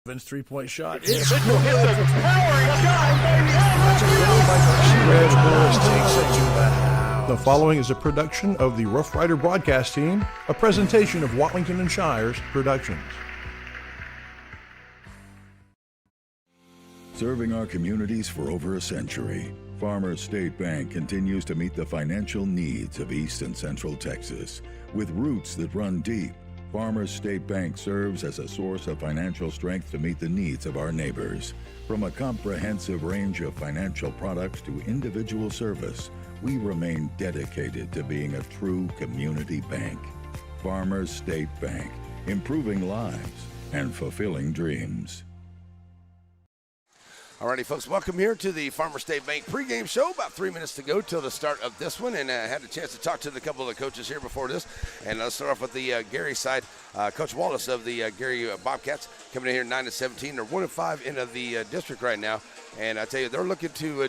Vince three-point shot. It's a powering shot, baby. Red Horse takes it to the house. The following is a production of the Rough Rider broadcast team, a presentation of Watlington and Shires Productions. Serving our communities for over a century, Farmers State Bank continues to meet the financial needs of East and Central Texas. With roots that run deep, Farmers State Bank serves as a source of financial strength to meet the needs of our neighbors. From a comprehensive range of financial products to individual service, we remain dedicated to being a true community bank. Farmers State Bank, improving lives and fulfilling dreams. Alrighty, folks, welcome here to the Farmer State Bank pregame show. About 3 minutes to go till the start of this one, and I had a chance to talk to a couple of the coaches here before this. And let's start off with the Gary side. Coach Wallace of the Gary Bobcats coming in here 9-17. They're 1-5 in the district right now, and I tell you, they're looking to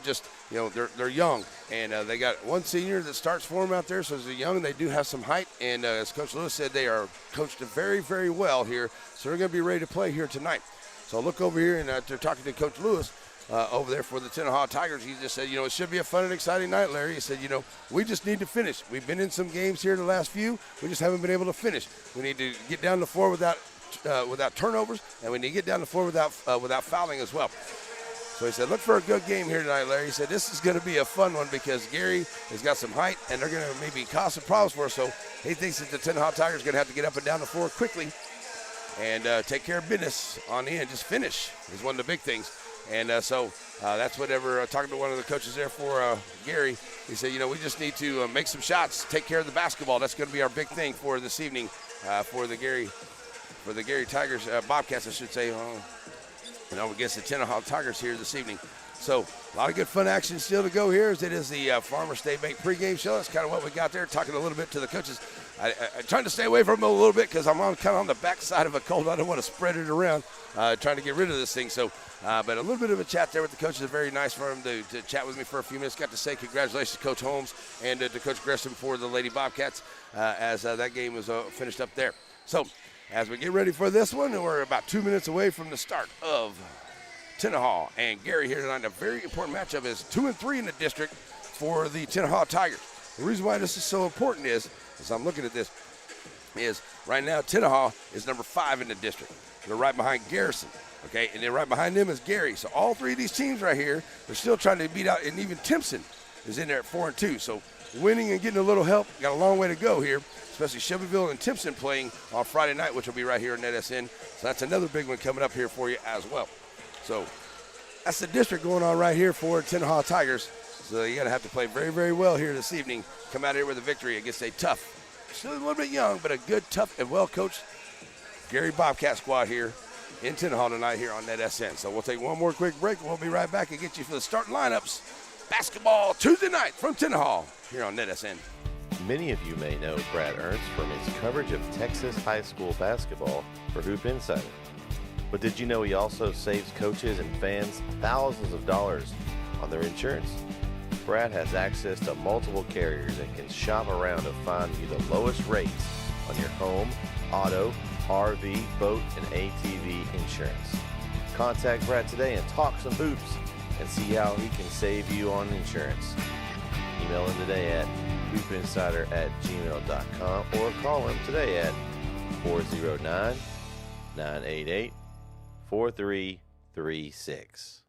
they're young, and they got one senior that starts for them out there, so they're young. They do have some height, and as Coach Lewis said, they are coached very, very well here, so they're going to be ready to play here tonight. So look over here, and they're talking to Coach Lewis over there for the Tenaha Tigers. He just said, it should be a fun and exciting night, Larry. He said, we just need to finish. We've been in some games here the last few. We just haven't been able to finish. We need to get down the floor without turnovers, and we need to get down the floor without fouling as well. So he said, look for a good game here tonight, Larry. He said, this is going to be a fun one because Gary has got some height, and they're going to maybe cause some problems for us. So he thinks that the Tenaha Tigers are going to have to get up and down the floor quickly and take care of business on the end. Just finish is one of the big things. And so that's whatever, talking to one of the coaches there for Gary, he said, we just need to make some shots, take care of the basketball. That's going to be our big thing for this evening for the Gary Tigers, Bobcats, I should say, against the Tenaha Tigers here this evening. So a lot of good fun action still to go here as it is the Farmer State Bank pregame show. That's kind of what we got there, talking a little bit to the coaches. I'm trying to stay away from them a little bit because I'm kind of on the backside of a cold. I don't want to spread it around, trying to get rid of this thing. So, but a little bit of a chat there with the coaches. Very nice for him to chat with me for a few minutes. Got to say congratulations to Coach Holmes and to Coach Gresham for the Lady Bobcats as that game was finished up there. So as we get ready for this one, we're about 2 minutes away from the start of Tenaha and Gary here tonight. A very important matchup is 2-3 in the district for the Tenaha Tigers. The reason why this is so important is, as I'm looking at this, is right now Tenaha is number 5 in the district. They're right behind Garrison, okay? And then right behind them is Gary. So all three of these teams right here, they're still trying to beat out, and even Timpson is in there at 4-2. So winning and getting a little help, got a long way to go here, especially Shelbyville and Timpson playing on Friday night, which will be right here in NetSN. So that's another big one coming up here for you as well. So that's the district going on right here for Tenaha Tigers. So you're going to have to play very, very well here this evening. Come out here with a victory against a tough, still a little bit young, but a good, tough, and well-coached Gary Bobcat squad here in Tenaha tonight here on NetSN. So we'll take one more quick break, and we'll be right back and get you for the starting lineups. Basketball Tuesday night from Tenaha here on NetSN. Many of you may know Brad Ernst from his coverage of Texas high school basketball for Hoop Insider. But did you know he also saves coaches and fans thousands of dollars on their insurance? Brad has access to multiple carriers and can shop around to find you the lowest rates on your home, auto, RV, boat, and ATV insurance. Contact Brad today and talk some hoops and see how he can save you on insurance. Email him today at hoopinsider@gmail.com or call him today at 409-988-4336.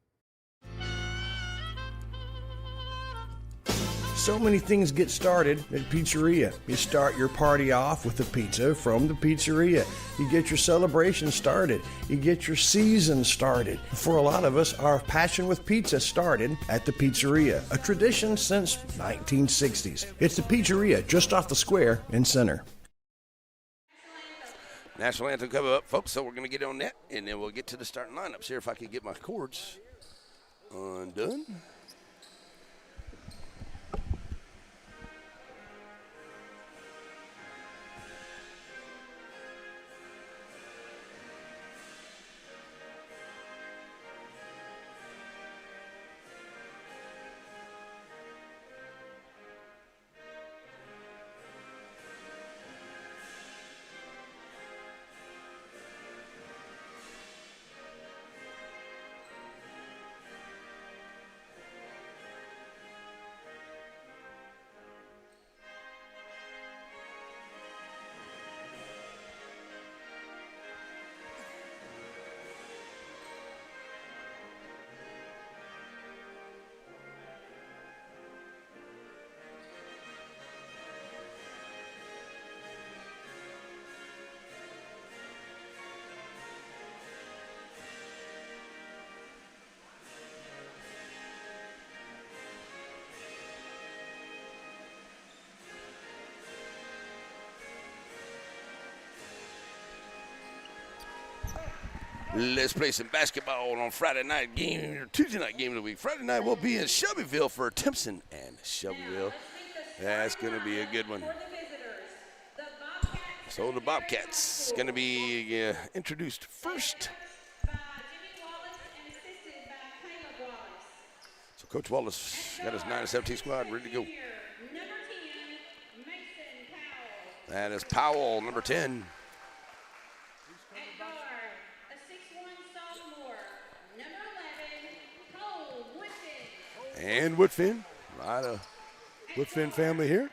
So many things get started at Pizzeria. You start your party off with a pizza from the pizzeria. You get your celebration started. You get your season started. For a lot of us, our passion with pizza started at the Pizzeria, a tradition since 1960s. It's the Pizzeria just off the square in Center. National anthem coming up, folks, so we're going to get on that, and then we'll get to the starting lineups here if I can get my cords undone. Let's play some basketball on Friday night game, or Tuesday night game of the week. Friday night we'll be in Shelbyville for Timpson and Shelbyville. That's going to be a good one. So the Bobcats going to be introduced first. So Coach Wallace got his 9-17 squad ready to go. That is Powell, number 10. And Woodfin, right, a Woodfin family here.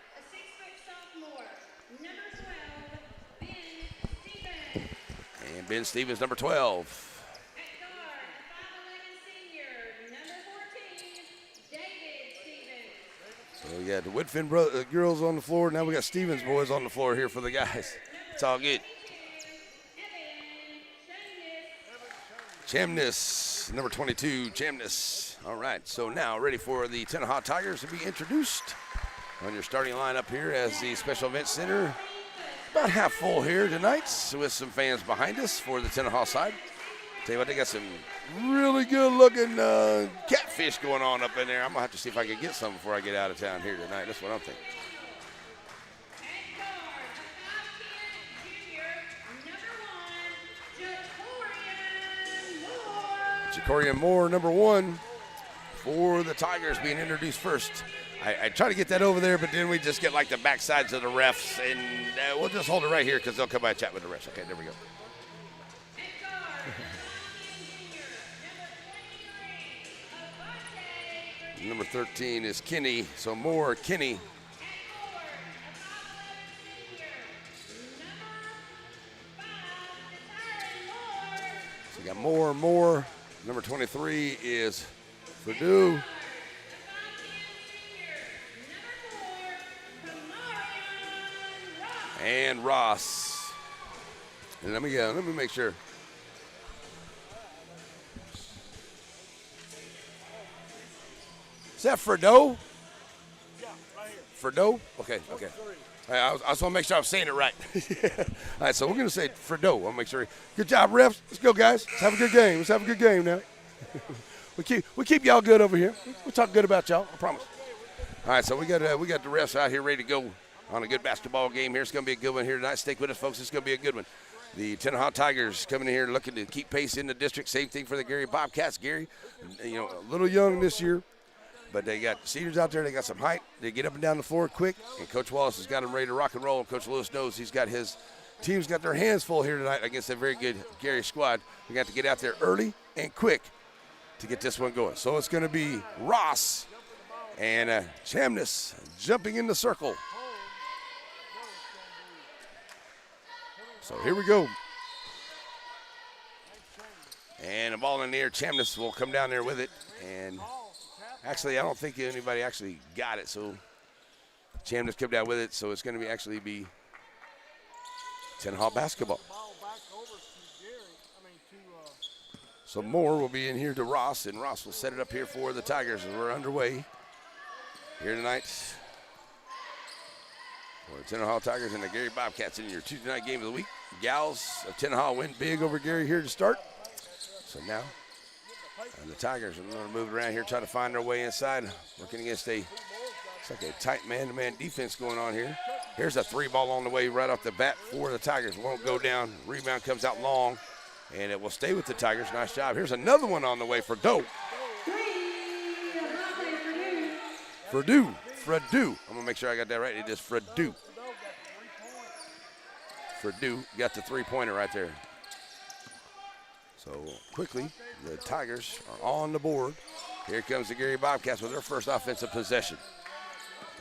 And Ben Stevens, number 12. So we got the Woodfin girls on the floor. Now we got Stevens boys on the floor here for the guys. It's all good. Chamness, number 22, Chamness. All right, so now ready for the Tenaha Tigers to be introduced on your starting lineup here as the Special Events Center. About half full here tonight with some fans behind us for the Tenaha side. Tell you what, they got some really good-looking catfish going on up in there. I'm going to have to see if I can get some before I get out of town here tonight. That's what I'm thinking. Jacorian Moore, number 1, for the Tigers being introduced first. I try to get that over there, but then we just get like the backsides of the refs, and we'll just hold it right here because they'll come by and chat with the refs. Okay, there we go. Number 13 is Kinney, so Moore, Kinney. So we got Moore. Number 23 is Purdue. And Ross. And let me make sure. Is that Fredo? Yeah, right here. Fredo? Okay. I just want to make sure I'm saying it right. All right, so we're going to say Fredo. I want to make sure. Good job, refs. Let's go, guys. Let's have a good game. Now. we keep y'all good over here. We talk good about y'all. I promise. All right, so we got the refs out here ready to go on a good basketball game here. It's going to be a good one here tonight. Stick with us, folks. It's going to be a good one. The Tenaha Tigers coming in here looking to keep pace in the district. Same thing for the Gary Bobcats. Gary, a little young this year, but they got seniors out there. They got some height. They get up and down the floor quick, and Coach Wallace has got them ready to rock and roll. And Coach Lewis knows he's got his team's got their hands full here tonight against a very good Gary squad. We got to get out there early and quick to get this one going. So it's going to be Ross and Chamness jumping in the circle. So here we go. And the ball in the air. Chamness will come down there with it. And actually, I don't think anybody actually got it. So Chamness come down with it. So it's going to be Tenaha basketball. So Moore will be in here to Ross, and Ross will set it up here for the Tigers as we're underway here tonight. For the Tenaha Tigers and the Gary Bobcats in your Tuesday night game of the week. Gals of Tenaha win big over Gary here to start. So now the Tigers are going to move around here, try to find their way inside, working against it's like a tight man-to-man defense going on here. Here's a 3-ball on the way right off the bat for the Tigers. Won't go down. Rebound comes out long, and it will stay with the Tigers. Nice job. Here's another one on the way for Doe. Fredo. I'm going to make sure I got that right. It is Fredo. Fredo got the 3-pointer right there. So quickly, the Tigers are on the board. Here comes the Gary Bobcats with their first offensive possession.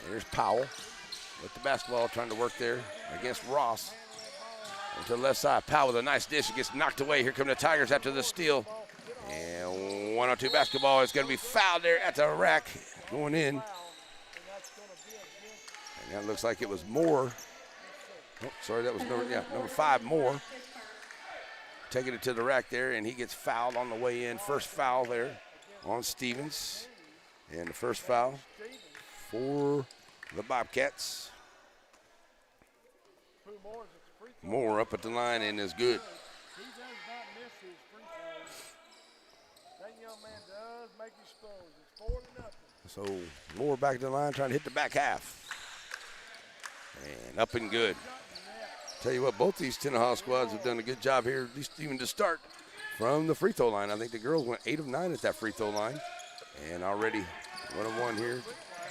There's Powell with the basketball trying to work there against Ross. And to the left side, Powell with a nice dish. It gets knocked away. Here come the Tigers after the steal. And 1-on-2 basketball is going to be fouled there at the rack going in. And that looks like it was Moore. Oh, sorry, that was number 5, Moore. Taking it to the rack there, and he gets fouled on the way in. First foul there on Stevens. And the first foul for the Bobcats. Moore up at the line and is good. He does not miss his free throws. That young man does make his throws. It's 4-0. So Moore back to the line trying to hit the back half. And up and good. Tell you what, both these Tenaha squads have done a good job here, at least even to start from the free throw line. I think the girls went 8 of 9 at that free throw line. And already 1 of 1 here,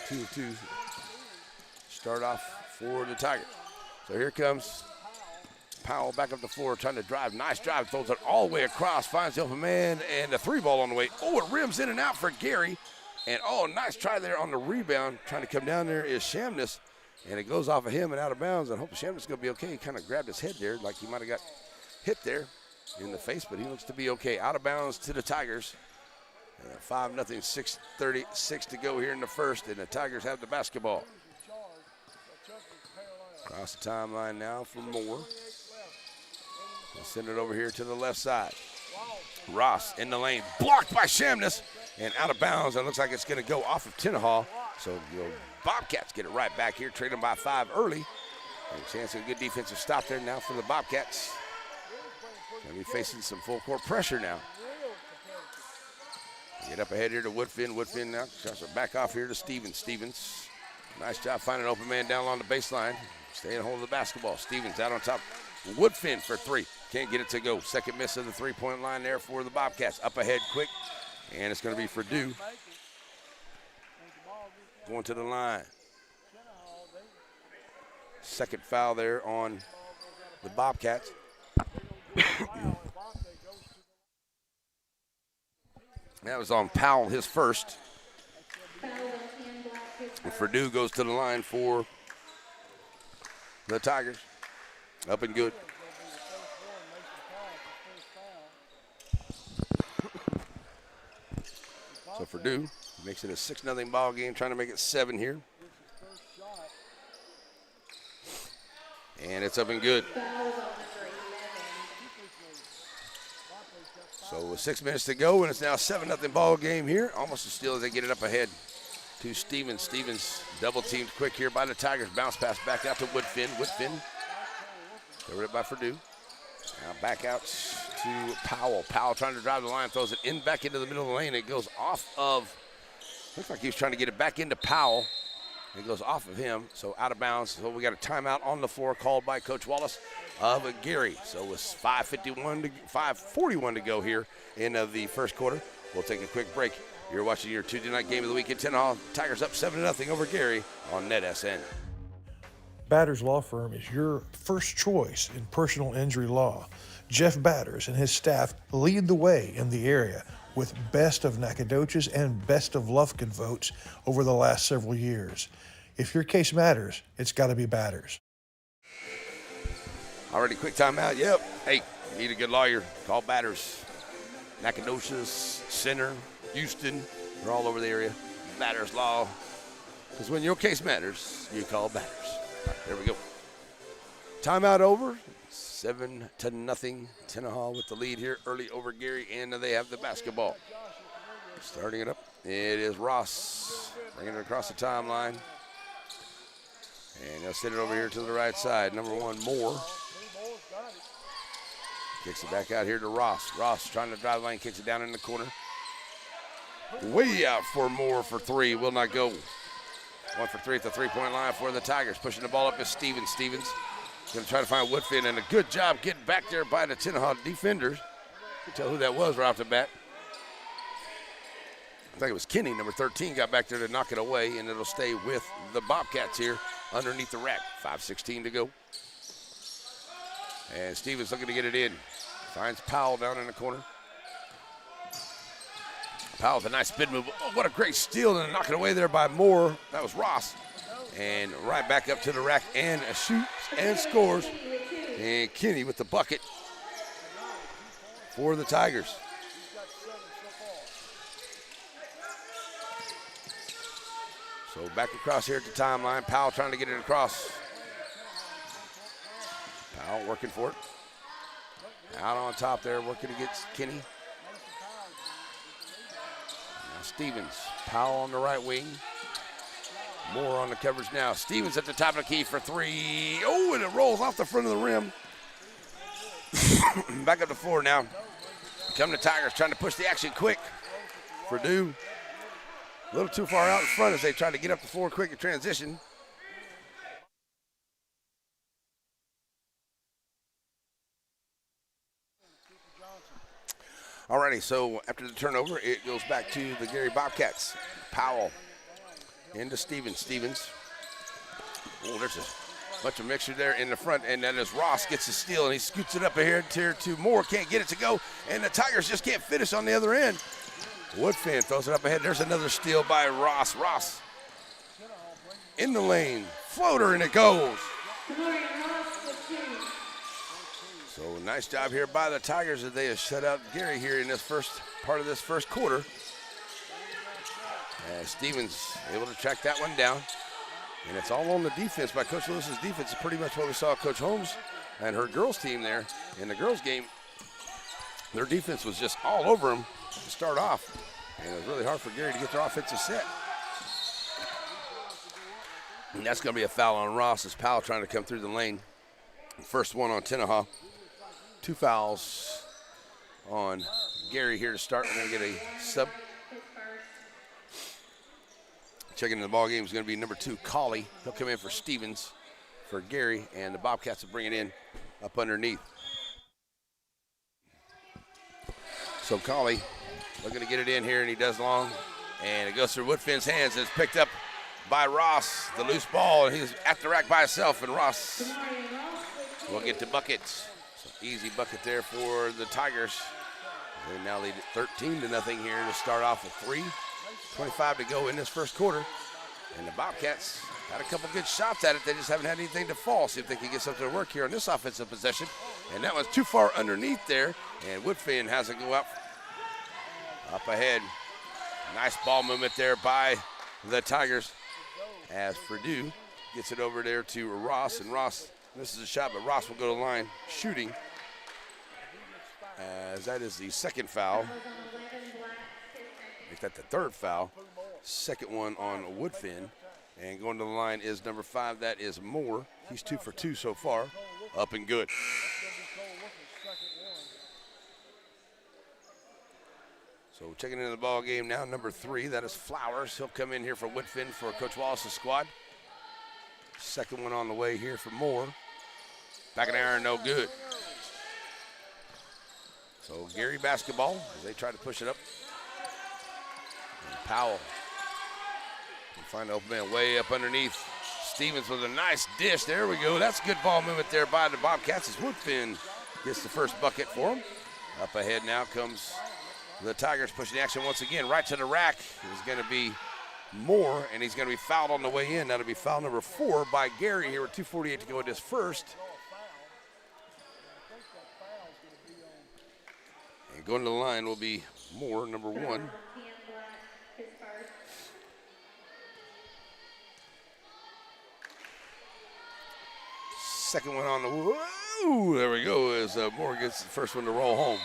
2 of 2. Start off for the Tigers. So here comes Powell back up the floor trying to drive. Nice drive, throws it all the way across, finds the open man, and a 3 ball on the way. Oh, it rims in and out for Gary. And oh, nice try there on the rebound. Trying to come down there is Shamness. And it goes off of him and out of bounds. I hope Shamness is going to be okay. He kind of grabbed his head there like he might have got hit there in the face, but he looks to be okay. Out of bounds to the Tigers. 5-0, 6:36 to go here in the first, and the Tigers have the basketball. Across the timeline now for Moore. They'll send it over here to the left side. Ross in the lane, blocked by Shamness, and out of bounds. It looks like it's going to go off of Tenaha. So the Bobcats get it right back here, trade them by 5 early. And a chance of a good defensive stop there now for the Bobcats. Going to be facing some full court pressure now. Get up ahead here to Woodfin. Woodfin now tries to back off here to Stevens. Stevens, nice job finding an open man down along the baseline. Staying hold of the basketball. Stevens out on top. Woodfin for 3. Can't get it to go. Second miss of the 3-point line there for the Bobcats. Up ahead quick. And it's going to be Purdue. Going to the line. Second foul there on the Bobcats. That was on Powell, his first. And Purdue goes to the line for the Tigers. Up and good. So Purdue makes it a 6-0 ball game, trying to make it 7 here. And it's up and good. So with 6 minutes to go, and it's now a 7-0 ball game here. Almost as still as they get it up ahead to Stevens. Stevens double teamed quick here by the Tigers. Bounce pass back out to Woodfin. Woodfin covered it by Purdue. Now back out to Powell. Powell trying to drive the line, throws it in back into the middle of the lane. It goes off of, looks like he was trying to get it back into Powell. It goes off of him, so out of bounds. So we got a timeout on the floor called by Coach Wallace of Gary. So it's 5:41 to go here in the first quarter. We'll take a quick break. You're watching your Tuesday night game of the week at Tenaha. Tigers up 7-0 over Gary on NetSN. Batters Law Firm is your first choice in personal injury law. Jeff Batters and his staff lead the way in the area with Best of Nacogdoches and Best of Lufkin votes over the last several years. If your case matters, it's got to be Batters. Already quick timeout. Yep. Hey, need a good lawyer. Call Batters. Nacogdoches, Center, Houston. They're all over the area. Batters Law. Because when your case matters, you call Batters. All right, there we go. Timeout over. 7-0. Tenaha with the lead here early over Gary, and they have the basketball. Starting it up, it is Ross bringing it across the timeline. And they'll send it over here to the right side. Number 1, Moore. Kicks it back out here to Ross. Ross trying to drive the lane, kicks it down in the corner. Way out for Moore for 3, will not go. 1 for 3 at the 3-point line for the Tigers. Pushing the ball up is Stevens. Stevens going to try to find Woodfin, and a good job getting back there by the Tenaha defenders. You can tell who that was right off the bat. I think it was Kenny, number 13, got back there to knock it away, and it'll stay with the Bobcats here underneath the rack. 5:16 to go. And Stevens looking to get it in. Finds Powell down in the corner. Powell with a nice spin move. Oh, what a great steal, and knock it away there by Moore. That was Ross. And right back up to the rack and shoots and scores. And Kenny with the bucket for the Tigers. So back across here at the timeline. Powell trying to get it across. Powell working for it. Out on top there, working against Kenny. Now Stevens. Powell on the right wing. Moore on the coverage now. Stevens at the top of the key for 3. Oh, and it rolls off the front of the rim. Back up the floor now. Come the Tigers trying to push the action quick. Purdue a little too far out in front as they try to get up the floor quick in transition. Alrighty, so after the turnover, it goes back to the Gary Bobcats. Powell into Stevens. Stevens. Oh, there's a bunch of mixture there in the front, and then as Ross gets the steal, and he scoots it up ahead to Moore. Can't get it to go, and the Tigers just can't finish on the other end. Woodfin throws it up ahead. There's another steal by Ross. Ross in the lane. Floater, and it goes. So nice job here by the Tigers as they have shut out Gary here in this first part of this first quarter. Stevens able to track that one down. And it's all on the defense by Coach Lewis's defense. It's pretty much what we saw Coach Holmes and her girls team there in the girls game. Their defense was just all over them to start off. And it was really hard for Gary to get their offensive set. And that's going to be a foul on Ross as Powell trying to come through the lane. First one on Tenaha. 2 fouls on Gary here to start. We're going to get a sub. Checking in the ball game is going to be number 2, Colley. He'll come in for Stevens for Gary, and the Bobcats will bring it in up underneath. So Colley looking to get it in here, and he does long, and it goes through Woodfin's hands, and it's picked up by Ross, the loose ball, and he's at the rack by himself, and Ross will get the buckets. So easy bucket there for the Tigers. They now lead it 13-0 here to start off with 3:25 to go in this first quarter. And the Bobcats had a couple good shots at it. They just haven't had anything to fall. See if they can get something to work here on this offensive possession. And that one's too far underneath there. And Woodfin has to go up ahead. Nice ball movement there by the Tigers as Purdue gets it over there to Ross. And Ross, this is a shot, but Ross will go to the line shooting. As that is the second foul. Make that the third foul. Second one on Woodfin. And going to the line is number 5. That is Moore. He's 2 for 2 so far. Up and good. So checking into the ball game now, number 3. That is Flowers. He'll come in here for Woodfin for Coach Wallace's squad. Second one on the way here for Moore. Back in the iron, no good. So Gary basketball as they try to push it up. And Powell can find the open man way up underneath. Stevens with a nice dish. There we go. That's good ball movement there by the Bobcats as Woodfin gets the first bucket for him. Up ahead now comes the Tigers pushing the action once again. Right to the rack is going to be Moore, and he's going to be fouled on the way in. That'll be foul number 4 by Gary here with 2:48 to go in this first. And going to the line will be Moore, number 1. Second one on the, whoa, there we go, as Moore gets the first one to roll home.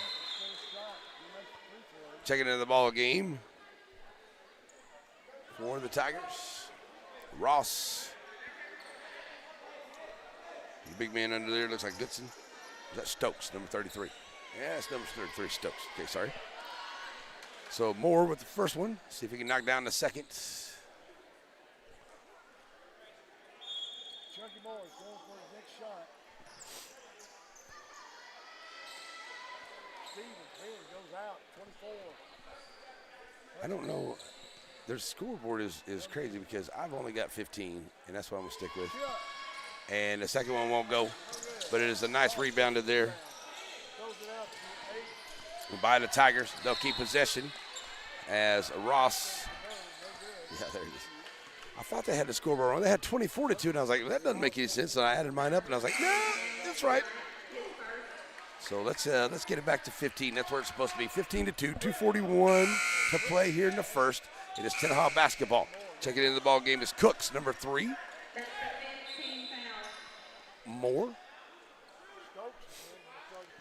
Checking into the ball game for the Tigers. Ross. The big man under there looks like Goodson. Is that Stokes, number 33? Yeah, it's number 33, Stokes. Okay, sorry. So Moore with the first one. See if he can knock down the second. Chucky Boy going for his next shot. Stevens here goes out, 24. I don't know. Their scoreboard is crazy because I've only got 15, and that's what I'm going to stick with. And the second one won't go, but it is a nice rebounded there by the Tigers. They'll keep possession as Ross. Yeah, there it is. I thought they had the scoreboard wrong. They had 24-2, and I was like, well, that doesn't make any sense. And I added mine up, and I was like, no, that's right. So let's get it back to 15. That's where it's supposed to be. 15-2, 2:41 to play here in the first. It is Tenaha basketball. Checking into the ball game is Cooks, number 3. Moore.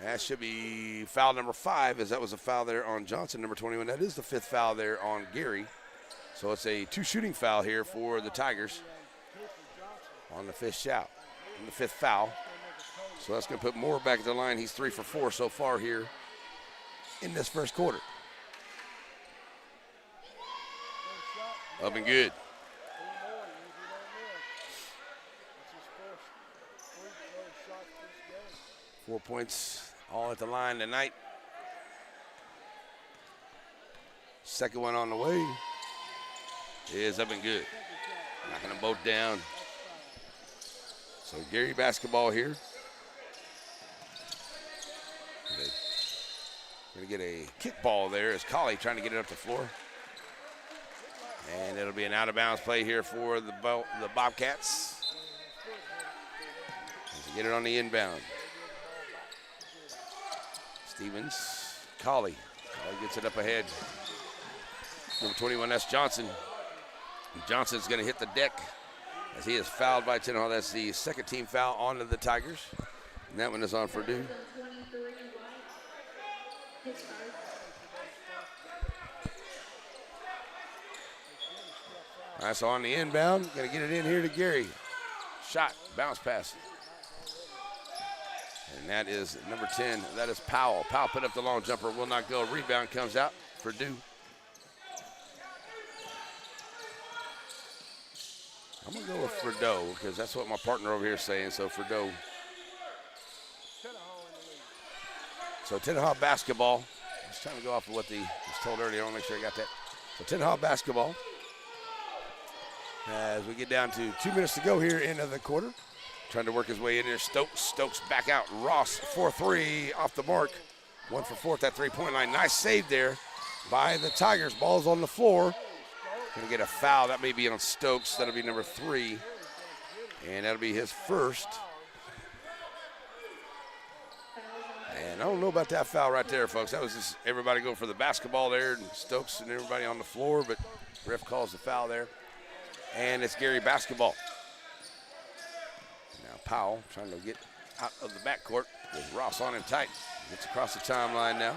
That should be foul number 5, as that was a foul there on Johnson, number 21. That is the 5th foul there on Gary. So it's a 2 shooting foul here for the Tigers on the 5th shot, on the 5th foul. So that's going to put Moore back at the line. He's 3 for 4 so far here in this first quarter. Up and good. 4 points all at the line tonight. Second one on the way is up and good. Knocking them both down. So Gary basketball here. Going to get a kickball there as Colley trying to get it up the floor. And it'll be an out-of-bounds play here for the Bobcats. As they get it on the inbound. Stevens, Colley. Colley gets it up ahead. Number 21, that's Johnson. And Johnson's going to hit the deck as he is fouled by Tenaha. That's the second team foul on the Tigers. And that one is on Purdue. All right, so on the inbound, going to get it in here to Gary. Shot, bounce pass. And that is number 10. That is Powell. Powell put up the long jumper, will not go. Rebound comes out for Purdue. I'm going to go with Frideau because that's what my partner over here is saying. So Frideau. So Tenaha basketball. I was trying to go off of what was told earlier. I want to make sure I got that. So Tenaha basketball. As we get down to 2 minutes to go here in the quarter. Trying to work his way in there. Stokes back out. Ross 4-3 off the mark. 1 for 4 at that three-point line. Nice save there by the Tigers. Ball's on the floor. Going to get a foul. That may be on Stokes. That'll be number 3. And that'll be his first. And I don't know about that foul right there, folks. That was just everybody go for the basketball there. And Stokes and everybody on the floor. But ref calls the foul there. And it's Gary basketball. Now Powell trying to get out of the backcourt with Ross on him tight. Gets across the timeline now.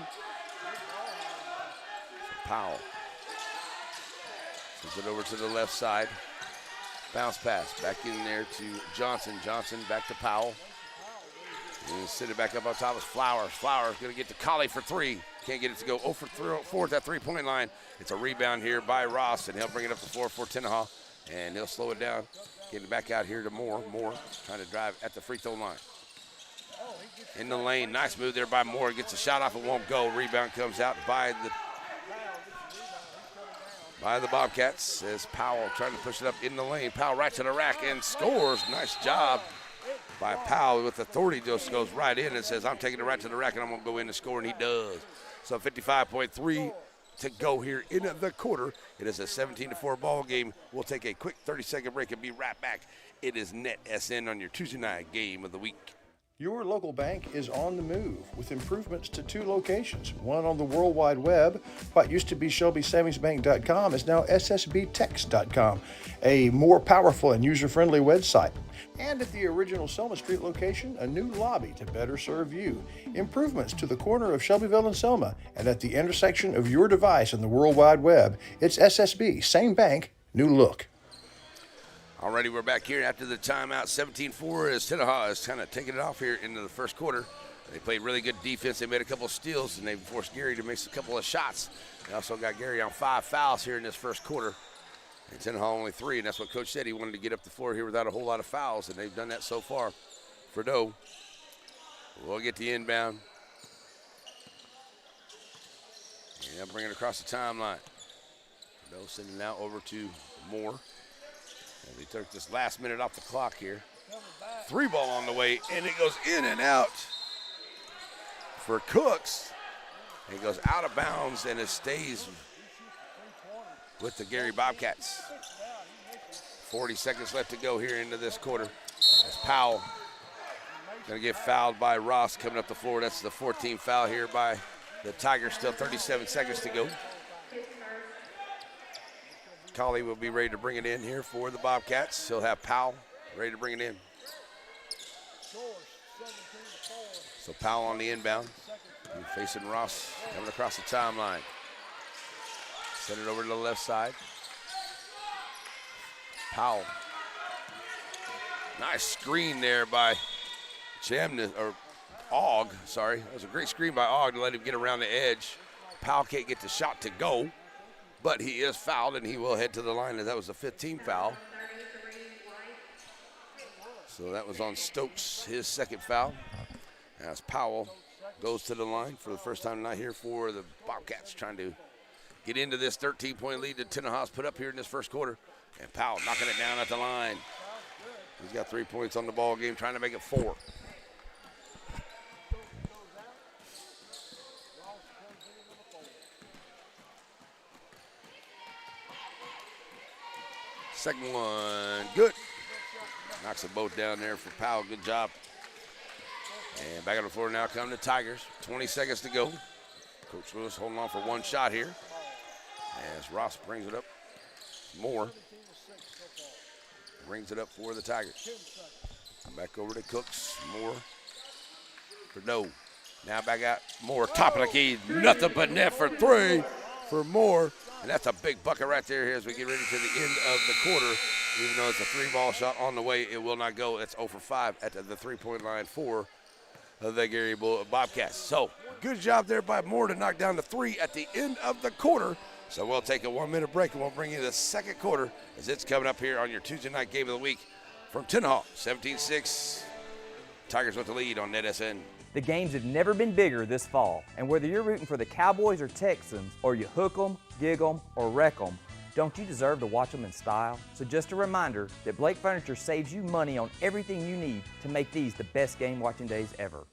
So Powell sends it over to the left side. Bounce pass back in there to Johnson. Johnson back to Powell. And sit it back up on top of Flowers. Flowers going to get to Colley for 3. Can't get it to go 0 for 4 at that three-point line. It's a rebound here by Ross, and he'll bring it up the floor for Tenaha. And he'll slow it down. Getting it back out here to Moore. Moore trying to drive at the free throw line. In the lane. Nice move there by Moore. Gets a shot off. It won't go. Rebound comes out by the Bobcats. As Powell trying to push it up in the lane. Powell right to the rack and scores. Nice job by Powell with authority. Just goes right in and says, I'm taking it right to the rack and I'm going to go in and score. And he does. So 55.3 to go here in the quarter. It is a 17-4 ball game. We'll take a quick 30-second break and be right back. It is Net SN on your Tuesday night game of the week. Your local bank is on the move with improvements to 2 locations. One on the World Wide Web. What used to be ShelbySavingsBank.com is now SSBTex.com, a more powerful and user-friendly website. And at the original Selma Street location, a new lobby to better serve you. Improvements to the corner of Shelbyville and Selma, and at the intersection of your device and the World Wide Web, it's SSB, same bank, new look. Alrighty, we're back here after the timeout. 17-4 as Tenaha is kind of taking it off here into the first quarter. They played really good defense. They made a couple of steals, and they forced Gary to make a couple of shots. They also got Gary on 5 fouls here in this first quarter. And Tenaha only 3, and that's what Coach said. He wanted to get up the floor here without a whole lot of fouls, and they've done that so far. Frideau will get the inbound. Yeah, bring it across the timeline. Frideau sending it now over to Moore. And they took this last minute off the clock here. 3 ball on the way, and it goes in and out for Cooks. It goes out of bounds, and it stays with the Gary Bobcats. 40 seconds left to go here into this quarter. As Powell going to get fouled by Ross coming up the floor. That's the 14th foul here by the Tigers. Still 37 seconds to go. Colley will be ready to bring it in here for the Bobcats. He'll have Powell ready to bring it in. So Powell on the inbound. And facing Ross coming across the timeline. Send it over to the left side. Powell. Nice screen there by Ogg, sorry. That was a great screen by Ogg to let him get around the edge. Powell can't get the shot to go, but he is fouled, and he will head to the line, as that was a 15 foul. So that was on Stokes, his second foul. As Powell goes to the line for the first time tonight here for the Bobcats, trying to get into this 13-point lead that Tenaha's put up here in this first quarter. And Powell knocking it down at the line. He's got 3 points on the ball game, trying to make it 4. Second one, good. Knocks them both down there for Powell, good job. And back on the floor now come the Tigers. 20 seconds to go. Coach Lewis holding on for one shot here. As Ross brings it up. Moore brings it up for the Tigers. Back over to Cooks. Moore for no. Now back out. Moore, top of the key. Nothing but net for 3 for Moore. And that's a big bucket right there here as we get ready to the end of the quarter. Even though it's a 3-ball shot on the way, it will not go. It's 0 for 5 at the 3-point line for the Gary Bobcats. So good job there by Moore to knock down the 3 at the end of the quarter. So we'll take a 1-minute break, and we'll bring you the second quarter as it's coming up here on your Tuesday night game of the week from Tenaha. 17-6. Tigers with the lead on NetSN. The games have never been bigger this fall, and whether you're rooting for the Cowboys or Texans, or you hook 'em, gig 'em, or wreck 'em, don't you deserve to watch them in style? So just a reminder that Blake Furniture saves you money on everything you need to make these the best game watching days ever.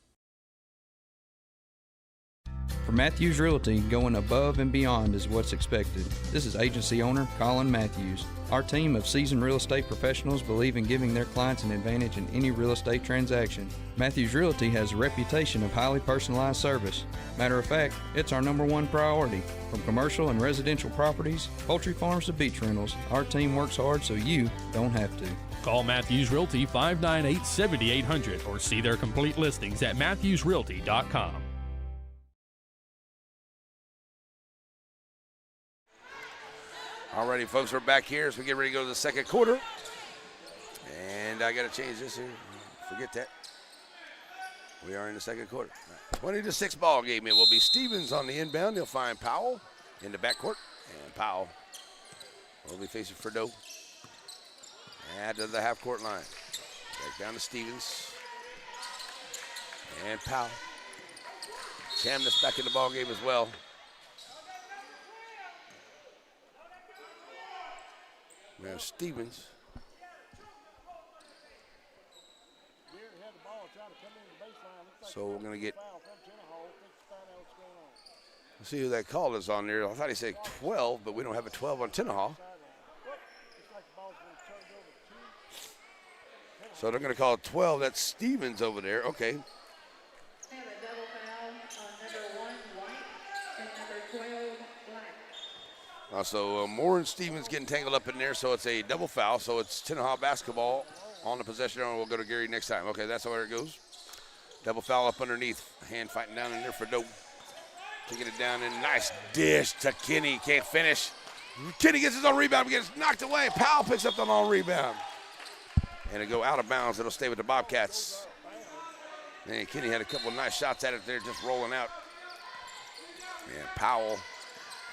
For Matthews Realty, going above and beyond is what's expected. This is agency owner Colin Matthews. Our team of seasoned real estate professionals believe in giving their clients an advantage in any real estate transaction. Matthews Realty has a reputation of highly personalized service. Matter of fact, it's our #1 priority. From commercial and residential properties, poultry farms to beach rentals, our team works hard so you don't have to. Call Matthews Realty 598-7800 or see their complete listings at matthewsrealty.com. Alrighty, folks, we're back here as we get ready to go to the second quarter. And I got to change this here. Forget that. We are in the second quarter. 20-6 ball game. It will be Stevens on the inbound. He'll find Powell in the backcourt. And Powell will be facing Fredo. Add to the half-court line. Back down to Stevens. And Powell. Chamness back in the ball game as well. We have Stevens. So we're going to get, let's see who that call is on there. I thought he said 12, but we don't have a 12 on Tenaha. So they're going to call 12. That's Stevens over there. Okay. So Moore and Stevens getting tangled up in there, so it's a double foul. So it's Tenaha basketball on the possession, and we'll go to Gary next time. Okay, that's where it goes. Double foul up underneath. Hand fighting down in there for Dope. Taking it down, and nice dish to Kenny. Can't finish. Kenny gets his own rebound, gets knocked away. Powell picks up the long rebound. And it go out of bounds. It'll stay with the Bobcats. And Kenny had a couple of nice shots at it there, just rolling out. And Powell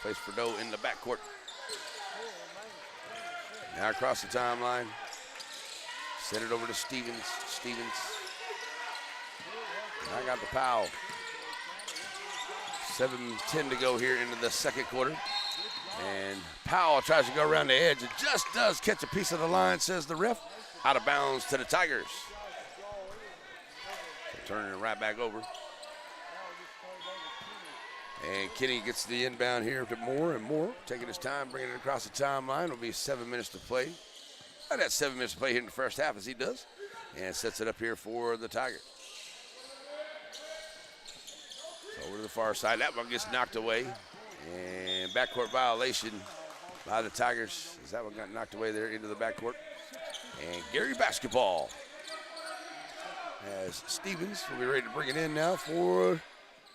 plays Fredo in the backcourt. Now across the timeline. Send it over to Stevens. Stevens. I got the Powell. 7:10 to go here into the second quarter. And Powell tries to go around the edge. It just does catch a piece of the line, says the ref. Out of bounds to the Tigers. So turning it right back over. And Kenny gets the inbound here to Moore, and Moore taking his time, bringing it across the timeline. It'll be 7 minutes to play. That's 7 minutes to play here in the first half, as he does. And sets it up here for the Tigers. So over to the far side. That one gets knocked away. And backcourt violation by the Tigers, as that one got knocked away there into the backcourt. And Gary basketball. As Stevens will be ready to bring it in now for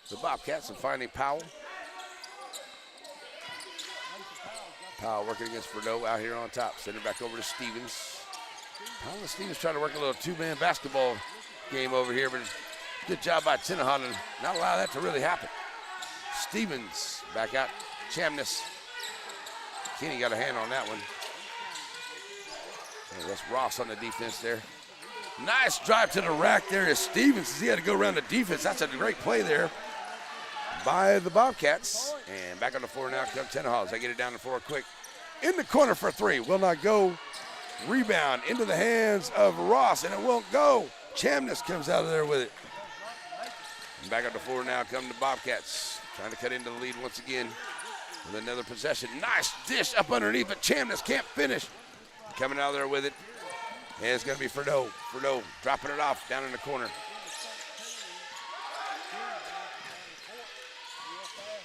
the Bobcats, and finding Powell. Powell working against Fredo out here on top. Send it back over to Stevens. Powell and Stevens trying to work a little two-man basketball game over here, but good job by Tenaha to not allow that to really happen. Stevens back out. Chamness. Kenny got a hand on that one. And that's Ross on the defense there. Nice drive to the rack there is Stevens. He had to go around the defense. That's a great play there by the Bobcats. And back on the floor now come Tenaha as they get it down the floor quick. In the corner for three. Will not go. Rebound into the hands of Ross, and it won't go. Chamness comes out of there with it. And back on the floor now come the Bobcats. Trying to cut into the lead once again with another possession. Nice dish up underneath, but Chamness can't finish. Coming out there with it. And it's going to be Ferdo. Ferdo dropping it off down in the corner.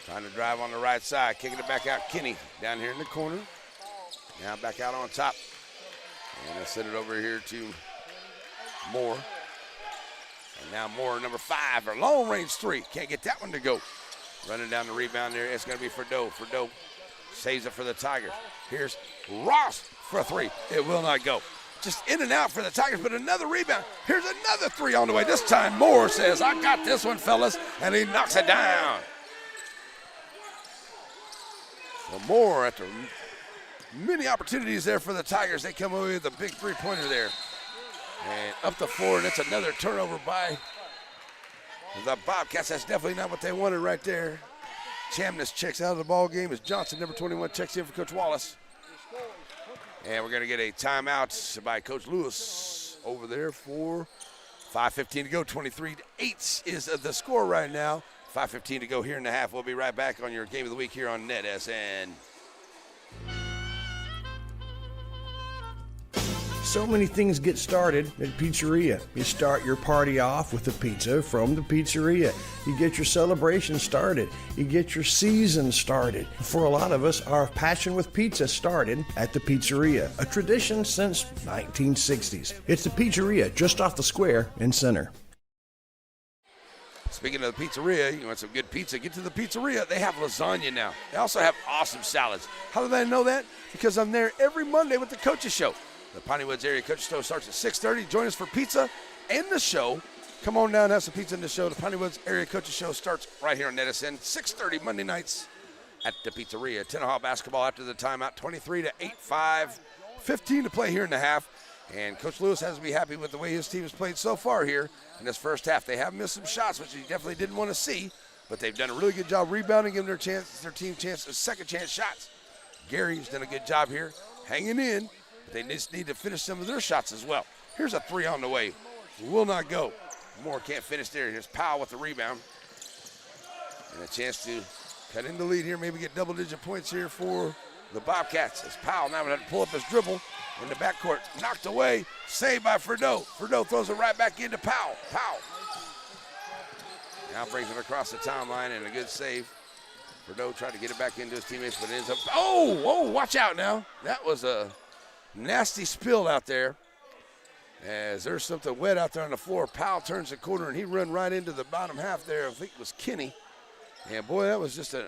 Trying to drive on the right side, kicking it back out. Kenny down here in the corner. Now back out on top. And they'll send it over here to Moore. And now Moore, number 5, or long range 3. Can't get that one to go. Running down the rebound there. It's going to be Ferdo. Ferdo saves it for the Tigers. Here's Ross for a 3. It will not go. Just in and out for the Tigers, but another rebound. Here's another 3 on the way. This time Moore says, I got this one, fellas. And he knocks it down. So Moore, after many opportunities there for the Tigers, they come away with a big 3-pointer there. And up the floor, and it's another turnover by the Bobcats. That's definitely not what they wanted right there. Chamness checks out of the ball game as Johnson, number 21, checks in for Coach Wallace. And we're going to get a timeout by Coach Lewis over there for 5:15 to go. 23-8 is the score right now. 5:15 to go here in the half. We'll be right back on your Game of the Week here on NetSN. So many things get started at Pizzeria. You start your party off with a pizza from the pizzeria. You get your celebration started. You get your season started. For a lot of us, our passion with pizza started at the pizzeria, a tradition since 1960s. It's the Pizzeria just off the square in Center. Speaking of the pizzeria, you want some good pizza, get to the pizzeria. They have lasagna now. They also have awesome salads. How did I know that? Because I'm there every Monday with the Coaches Show. The Piney Woods Area Coaches Show starts at 6:30. Join us for pizza and the show. Come on down and have some pizza in the show. The Piney Woods Area Coaches Show starts right here on NetSN, 6:30 Monday nights at the pizzeria. Tenaha basketball after the timeout, 23-8, 5:15 to play here in the half. And Coach Lewis has to be happy with the way his team has played so far here in this first half. They have missed some shots, which he definitely didn't want to see, but they've done a really good job rebounding, giving their team second chance shots. Gary's done a good job here, hanging in. They just need to finish some of their shots as well. Here's a 3 on the way. Will not go. Moore can't finish there. Here's Powell with the rebound. And a chance to cut in the lead here, maybe get double-digit points here for the Bobcats. As Powell now would have to pull up his dribble in the backcourt. Knocked away. Saved by Ferdo. Ferdo throws it right back into Powell. Powell now brings it across the timeline, and a good save. Ferdo tried to get it back into his teammates, but it ends up. Oh, watch out now. That was a nasty spill out there, as there's something wet out there on the floor. Powell turns the corner, and he run right into the bottom half there. I think it was Kenny. And, boy, that was just an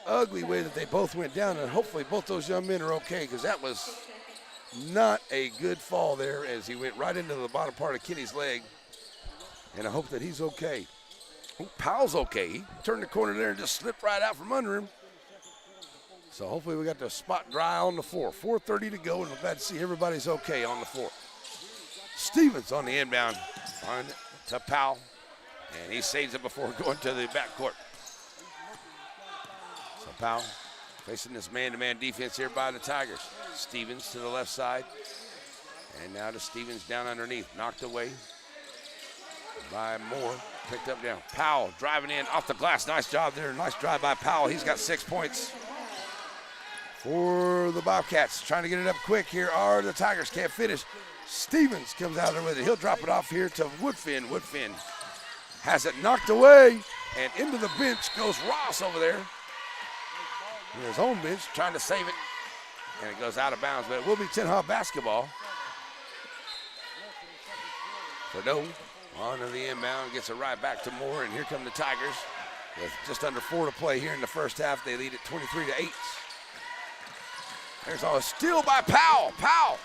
ugly way that they both went down, and hopefully both those young men are okay, because that was not a good fall there as he went right into the bottom part of Kenny's leg. And I hope that he's okay. Oh, Powell's okay. He turned the corner there and just slipped right out from under him. So hopefully we got the spot dry on the floor. 4:30 to go, and we're glad to see everybody's okay on the floor. Stevens on the inbound. Find it to Powell, and he saves it before going to the backcourt. So Powell facing this man-to-man defense here by the Tigers. Stevens to the left side. And now to Stevens down underneath. Knocked away by Moore. Picked up down. Powell driving in off the glass. Nice job there. Nice drive by Powell. He's got 6 points for the Bobcats. Trying to get it up quick here are the Tigers. Can't finish. Stevens comes out there with it. He'll drop it off here to Woodfin. Woodfin has it knocked away, and into the bench goes Ross over there. In his own bench, trying to save it, and it goes out of bounds, but it will be Tenaha basketball. Ferdo on to the inbound, gets it right back to Moore, and here come the Tigers with just under 4 to play here in the first half. They lead it 23-8. There's a steal by Powell. Powell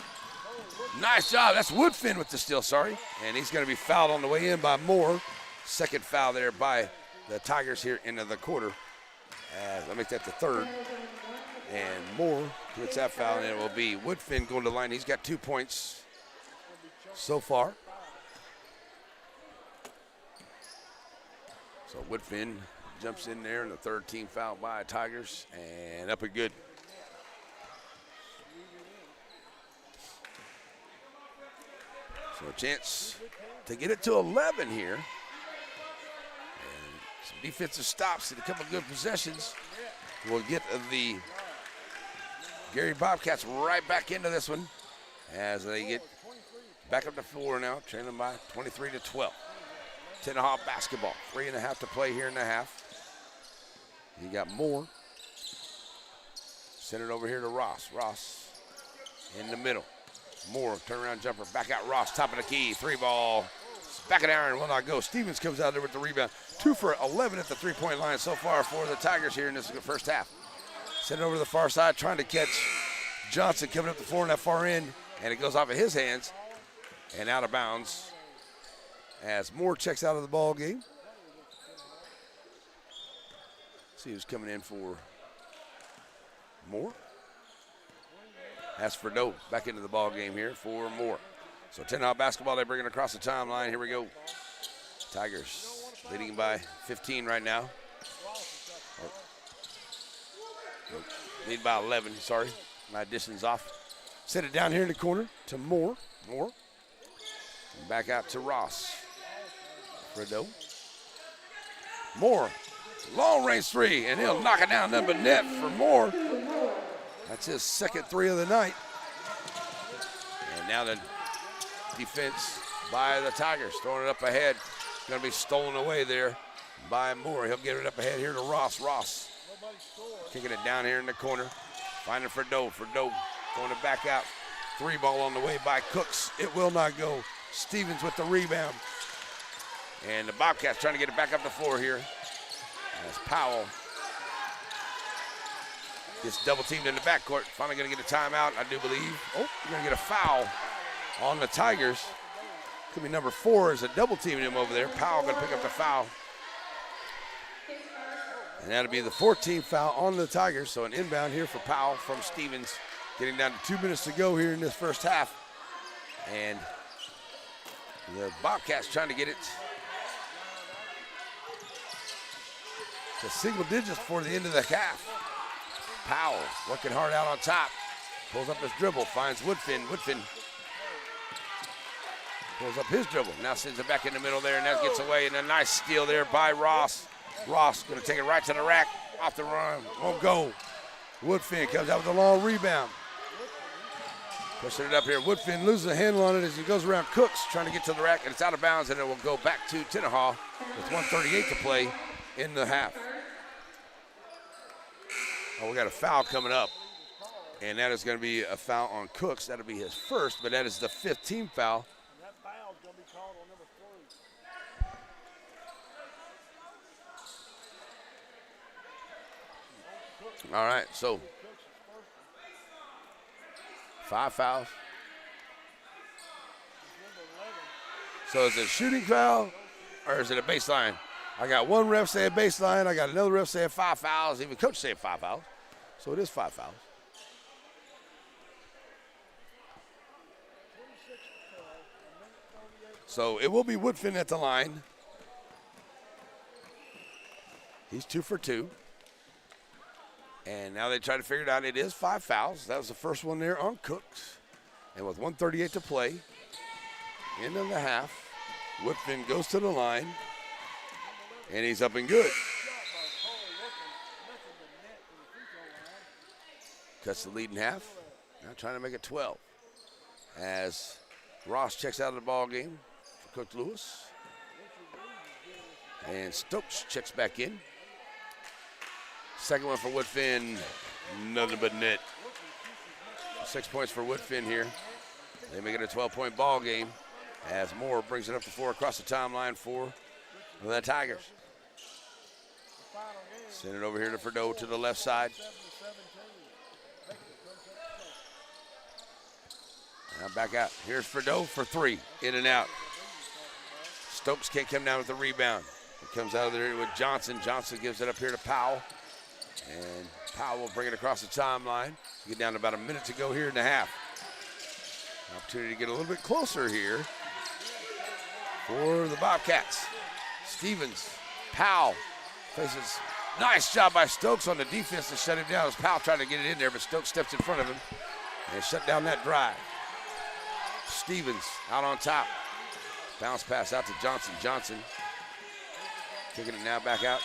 Nice job. That's Woodfin with the steal, sorry. And he's going to be fouled on the way in by Moore. Second foul there by the Tigers here into the quarter. I'll make that the third. And Moore gets that foul, and it will be Woodfin going to the line. He's got 2 points so far. So Woodfin jumps in there, and the third team foul by Tigers, and up and good. So a chance to get it to 11 here. And some defensive stops and a couple good possessions will get the Gary Bobcats right back into this one as they get back up to 4 now, trailing by 23-12. Tenaha basketball, 3.5 to play here in the half. You got Moore. Send it over here to Ross. Ross in the middle. Moore, turnaround jumper, back out Ross, top of the key, 3-ball. Back of the iron, will not go. Stevens comes out there with the rebound. 2 for 11 at the 3-point line so far for the Tigers here in this first half. Send it over to the far side, trying to catch Johnson coming up the floor in that far end, and it goes off of his hands and out of bounds as Moore checks out of the ball game. See who's coming in for Moore. That's Fredo back into the ball game here for Moore. So Tenaha basketball, they bring it across the timeline. Here we go. Tigers leading by 15 right now. Lead by 11, sorry. My addition's off. Set it down here in the corner to Moore. Moore. And back out to Ross. Fredo. Moore. Long range 3, and he'll knock it down, nothing but net for Moore. That's his second 3 of the night. And now the defense by the Tigers, throwing it up ahead. It's going to be stolen away there by Moore. He'll get it up ahead here to Ross. Ross kicking it down here in the corner. Finding Fredo. Fredo throwing it back out. 3-ball on the way by Cooks. It will not go. Stevens with the rebound. And the Bobcats trying to get it back up the floor here. As Powell gets double teamed in the backcourt. Finally going to get a timeout, I do believe. Oh, you're going to get a foul on the Tigers. Could be number 4 as a double teaming him over there. Powell going to pick up the foul. And that'll be the 14th foul on the Tigers. So an inbound here for Powell from Stevens. Getting down to 2 minutes to go here in this first half. And the Bobcats trying to get it to single digits before the end of the half. Powell working hard out on top. Pulls up his dribble, finds Woodfin. Woodfin pulls up his dribble. Now sends it back in the middle there, and that gets away. And a nice steal there by Ross. Ross going to take it right to the rack. Off the run, won't go. Woodfin comes out with a long rebound. Pushing it up here. Woodfin loses a handle on it as he goes around Cooks, trying to get to the rack, and it's out of bounds, and it will go back to Tenaha with 1:38 to play in the half. Oh, we got a foul coming up, and that is going to be a foul on Cooks. That'll be his first, but that is the 15th foul. And that foul's going to be called on number 3. All right, so 5 fouls. So is it a shooting foul or is it a baseline? I got one ref saying baseline. I got another ref saying 5 fouls. Even coach saying 5 fouls. So it is 5 fouls. So it will be Woodfin at the line. He's 2 for 2. And now they try to figure it out. It is 5 fouls. That was the first one there on Cooks. And with 1:38 to play, end of the half, Woodfin goes to the line, and he's up and good. Cuts the lead in half. Now trying to make it 12. As Ross checks out of the ball game for Cook Lewis. And Stokes checks back in. Second one for Woodfin, nothing but net. 6 points for Woodfin here. They make it a 12-point ball game as Moore brings it up the floor across the timeline for the Tigers. Send it over here to Fredo to the left side. Now back out. Here's Fredo for three. In and out. Stokes can't come down with the rebound. It comes out of there with Johnson. Johnson gives it up here to Powell. And Powell will bring it across the timeline. Get down to about a minute to go here in the half. Opportunity to get a little bit closer here for the Bobcats. Stevens, Powell faces. Nice job by Stokes on the defense to shut him down as Powell tried to get it in there, but Stokes steps in front of him and shut down that drive. Stevens out on top. Bounce pass out to Johnson. Johnson kicking it now back out.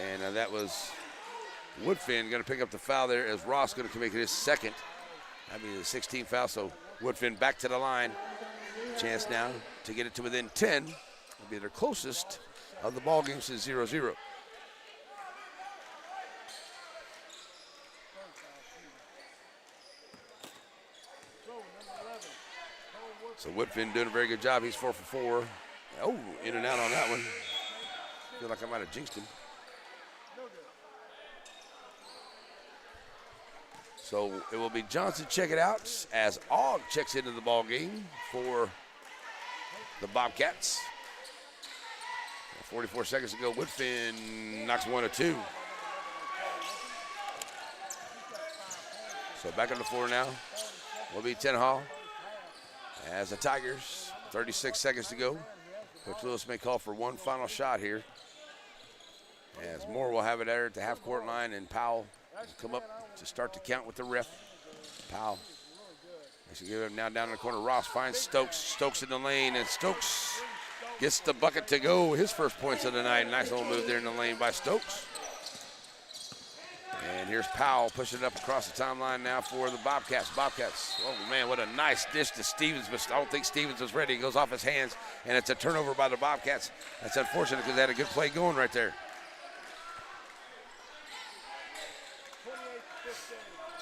And that was Woodfin going to pick up the foul there as Ross going to make it his second. I mean, the 16th foul, so Woodfin back to the line. Chance now to get it to within 10. Will be their closest of the ball game since 0-0. So Woodfin doing a very good job. He's 4 for 4. Oh, in and out on that one. Feel like I might have jinxed him. So it will be Johnson check it out as Ogg checks into the ball game for the Bobcats. 44 seconds to go. Woodfin knocks one of two. So back on the floor now will be Tenaha. As the Tigers, 36 seconds to go. Coach Lewis may call for one final shot here. As Moore will have it there at the half-court line, and Powell will come up to start to count with the ref. Powell actually give him now down in the corner. Ross finds Stokes. Stokes in the lane, and Stokes gets the bucket to go. His first points of the night. Nice little move there in the lane by Stokes. And here's Powell pushing it up across the timeline now for the Bobcats. Bobcats, oh man, what a nice dish to Stevens, but I don't think Stevens was ready. It goes off his hands, and it's a turnover by the Bobcats. That's unfortunate because they had a good play going right there.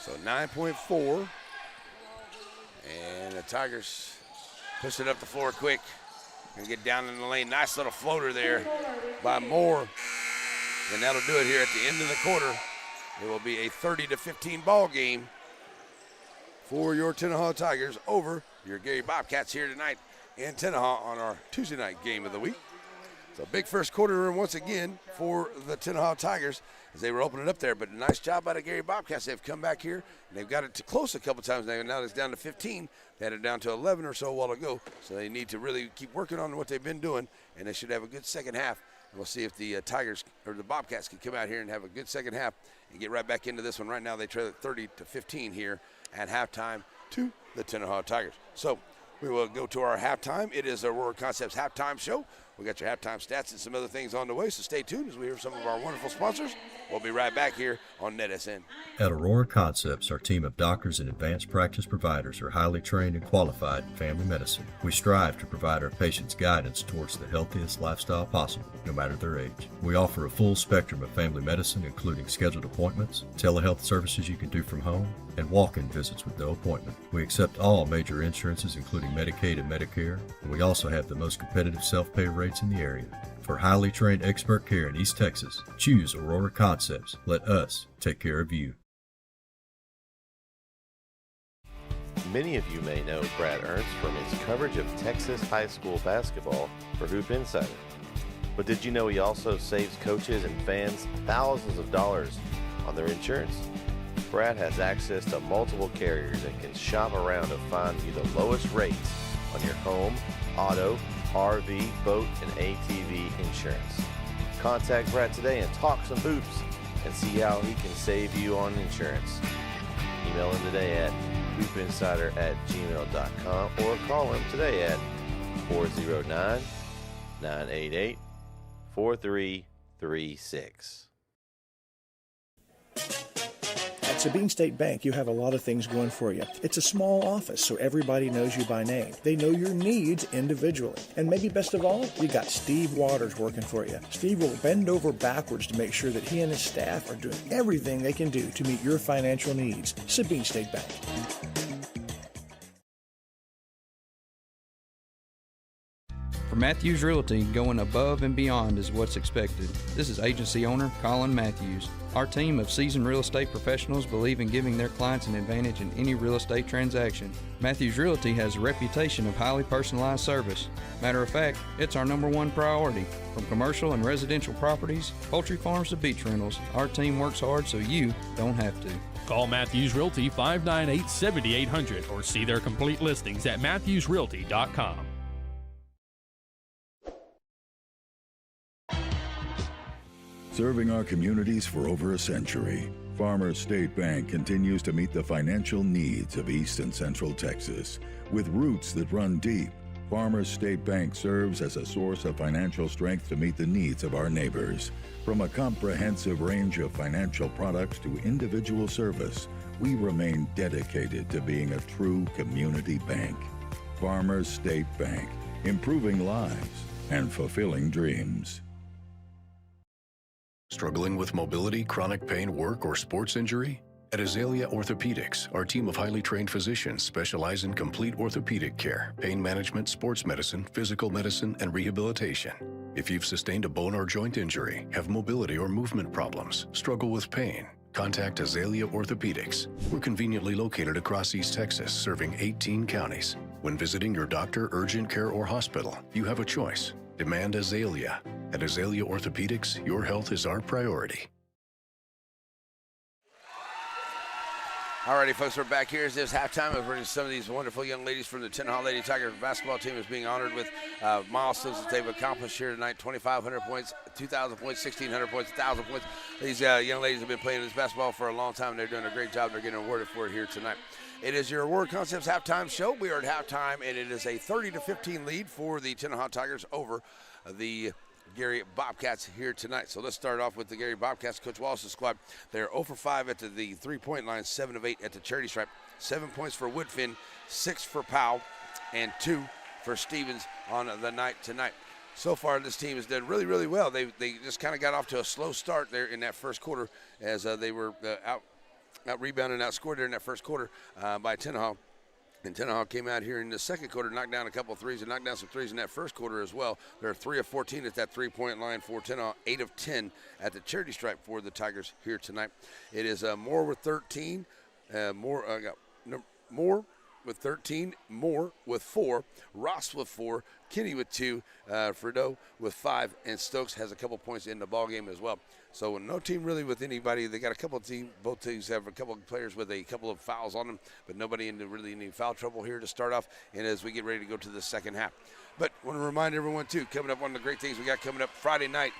So 9.4. And the Tigers push it up the floor quick. Gonna get down in the lane. Nice little floater there by Moore. And that'll do it here at the end of the quarter. It will be a 30-15 ball game for your Tenaha Tigers over your Gary Bobcats here tonight in Tenaha on our Tuesday night game of the week. So big first quarter once again for the Tenaha Tigers as they were opening up there. But a nice job by the Gary Bobcats. They've come back here and they've got it to close a couple times now. Now it's down to 15. They had it down to 11 or so a while ago. So they need to really keep working on what they've been doing, and they should have a good second half. And we'll see if the Tigers or the Bobcats can come out here and have a good second half and get right back into this one. Right now they trail at 30-15 here at halftime to the Tenaha Tigers. So we will go to our halftime. It is Aurora Concepts halftime show. We got your halftime stats and some other things on the way, so stay tuned as we hear some of our wonderful sponsors. We'll be right back here on NetSN. At Aurora Concepts, our team of doctors and advanced practice providers are highly trained and qualified in family medicine. We strive to provide our patients guidance towards the healthiest lifestyle possible, no matter their age. We offer a full spectrum of family medicine, including scheduled appointments, telehealth services you can do from home, and walk-in visits with no appointment. We accept all major insurances, including Medicaid and Medicare, and we also have the most competitive self-pay rates in the area. For highly trained expert care in East Texas, choose Aurora Concepts. Let us take care of you. Many of you may know Brad Ernst from his coverage of Texas high school basketball for Hoop Insider. But did you know he also saves coaches and fans thousands of dollars on their insurance? Brad has access to multiple carriers and can shop around to find you the lowest rates on your home, auto, RV, boat, and ATV insurance. Contact Brad today and talk some hoops and see how he can save you on insurance. Email him today at hoopinsider@gmail.com or call him today at 409-988-4336. At Sabine State Bank, you have a lot of things going for you. It's a small office, so everybody knows you by name. They know your needs individually. And maybe best of all, you got Steve Waters working for you. Steve will bend over backwards to make sure that he and his staff are doing everything they can do to meet your financial needs. Sabine State Bank. For Matthews Realty, going above and beyond is what's expected. This is agency owner Colin Matthews. Our team of seasoned real estate professionals believe in giving their clients an advantage in any real estate transaction. Matthews Realty has a reputation of highly personalized service. Matter of fact, it's our #1 priority. From commercial and residential properties, poultry farms to beach rentals, our team works hard so you don't have to. Call Matthews Realty 598-7800 or see their complete listings at matthewsrealty.com. Serving our communities for over a century, Farmers State Bank continues to meet the financial needs of East and Central Texas. With roots that run deep, Farmers State Bank serves as a source of financial strength to meet the needs of our neighbors. From a comprehensive range of financial products to individual service, we remain dedicated to being a true community bank. Farmers State Bank, improving lives and fulfilling dreams. Struggling with mobility, chronic pain, work, or sports injury? At Azalea Orthopedics, our team of highly trained physicians specialize in complete orthopedic care, pain management, sports medicine, physical medicine, and rehabilitation. If you've sustained a bone or joint injury, have mobility or movement problems, struggle with pain, contact Azalea Orthopedics. We're conveniently located across East Texas, serving 18 counties. When visiting your doctor, urgent care, or hospital, you have a choice. Demand Azalea. At Azalea Orthopedics, your health is our priority. Alrighty, folks, we're back here. It's halftime. We're some of these wonderful young ladies from the Tenaha Lady Tigers basketball team is being honored with milestones that they've accomplished here tonight. 2,500 points, 2,000 points, 1,600 points, 1,000 points. These young ladies have been playing this basketball for a long time. They're doing a great job. They're getting awarded for it here tonight. It is your Award Concepts halftime show. We are at halftime, and it is a 30-15 lead for the Tenaha Tigers over the Gary Bobcats here tonight. So let's start off with the Gary Bobcats. Coach Wallace's squad, they're 0 for 5 at the three-point line, 7 of 8 at the charity stripe. 7 points for Woodfin, 6 for Powell, and 2 for Stevens on the night tonight. So far, this team has done really, really well. They just kind of got off to a slow start there in that first quarter as they were out-rebounded and outscored there in that first quarter by Tenaha. And Tenaha came out here in the second quarter, knocked down a couple of threes, and knocked down some threes in that first quarter as well. They're 3 of 14 at that three-point line for Tenaha, 8 of 10 at the charity stripe for the Tigers here tonight. It is Moore with 13, Moore with 13, Moore with 4, Ross with 4, Kinney with 2, Fredo with 5, and Stokes has a couple points in the ballgame as well. So no team really with anybody. They got a couple of teams. Both teams have a couple of players with a couple of fouls on them, but nobody in really any foul trouble here to start off. And as we get ready to go to the second half, but want to remind everyone too, coming up, one of the great things we got coming up Friday night.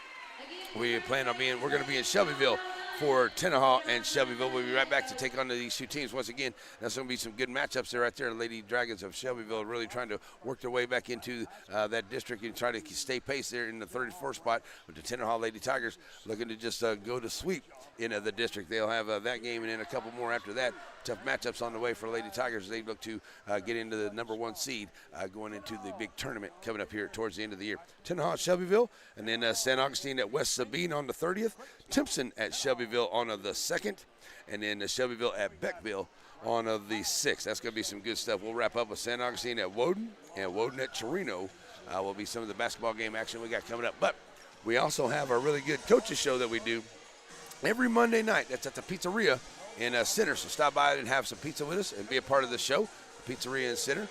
We're going to be in Shelbyville for Tenaha and Shelbyville. We'll be right back to take on these two teams once again. That's going to be some good matchups there right there. Lady Dragons of Shelbyville really trying to work their way back into that district and try to stay pace there in the 34th spot. With the Tenaha Lady Tigers looking to just go to sweep in the district. They'll have that game and then a couple more after that. Tough matchups on the way for Lady Tigers as they look to get into the #1 seed going into the big tournament coming up here towards the end of the year. Tenaha at Shelbyville, and then San Augustine at West Sabine on the 30th. Timpson at Shelbyville on the 2nd, and then Shelbyville at Beckville on the 6th. That's going to be some good stuff. We'll wrap up with San Augustine at Woden and Woden at Chirino. Will be some of the basketball game action we got coming up. But we also have a really good coaches show that we do every Monday night. That's at the Pizzeria in Center. So stop by and have some pizza with us and be a part of the show. The Pizzeria in Center.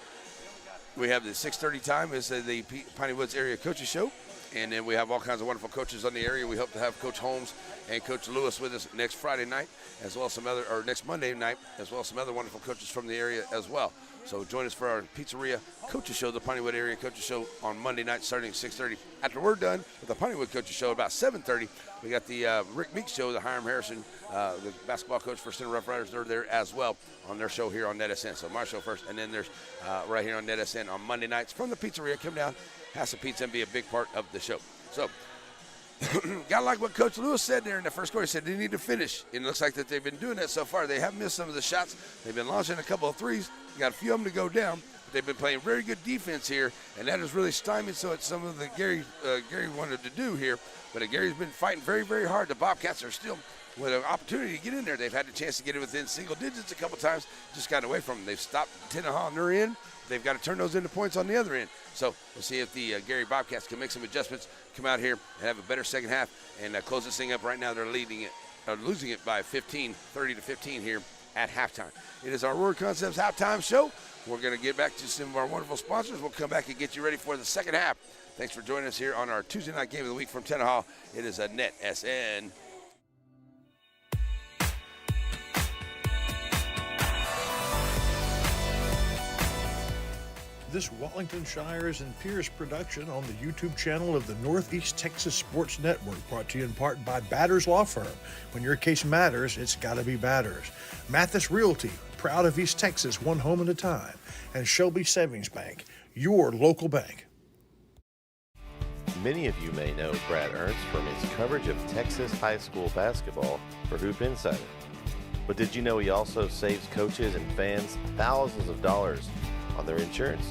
We have the 6:30 time is the Piney Woods Area Coaches Show. And then we have all kinds of wonderful coaches on the area. We hope to have Coach Holmes and Coach Lewis with us next Friday night, as well as next Monday night, as well as some other wonderful coaches from the area as well. So join us for our Pizzeria Coaches Show, the Pineywood Area Coaches Show on Monday night starting at 6:30. After we're done with the Pineywood Coaches Show about 7:30, we got the Rick Meeks Show, the Hiram Harrison, the basketball coach for Center Rough Riders. They're there as well on their show here on NetSN. So my show first, and then there's right here on NetSN on Monday nights from the Pizzeria. Come down, have some pizza, and be a big part of the show. So, got to like what Coach Lewis said there in the first quarter. He said they need to finish. And it looks like that they've been doing that so far. They have missed some of the shots. They've been launching a couple of threes. Got a few of them to go down. But they've been playing very good defense here, and that has really stymied some of the Gary wanted to do here. But Gary's been fighting very, very hard. The Bobcats are still with an opportunity to get in there. They've had a chance to get it within single digits a couple times, just got away from them. They've stopped Tenaha on their end. They've got to turn those into points on the other end. So we'll see if the Gary Bobcats can make some adjustments, come out here and have a better second half and close this thing up. Right now they're losing it by 15, 30-15 here at halftime. It is our Aurora Concepts halftime show. We're going to get back to some of our wonderful sponsors. We'll come back and get you ready for the second half. Thanks for joining us here on our Tuesday night game of the week from Tenaha. It is a Net SN. This Wallington Shires and Pierce production on the YouTube channel of the Northeast Texas Sports Network, brought to you in part by Batters Law Firm. When your case matters, it's got to be Batters. Mathis Realty, proud of East Texas, one home at a time. And Shelby Savings Bank, your local bank. Many of you may know Brad Ernst from his coverage of Texas high school basketball for Hoop Insider. But did you know he also saves coaches and fans thousands of dollars on their insurance?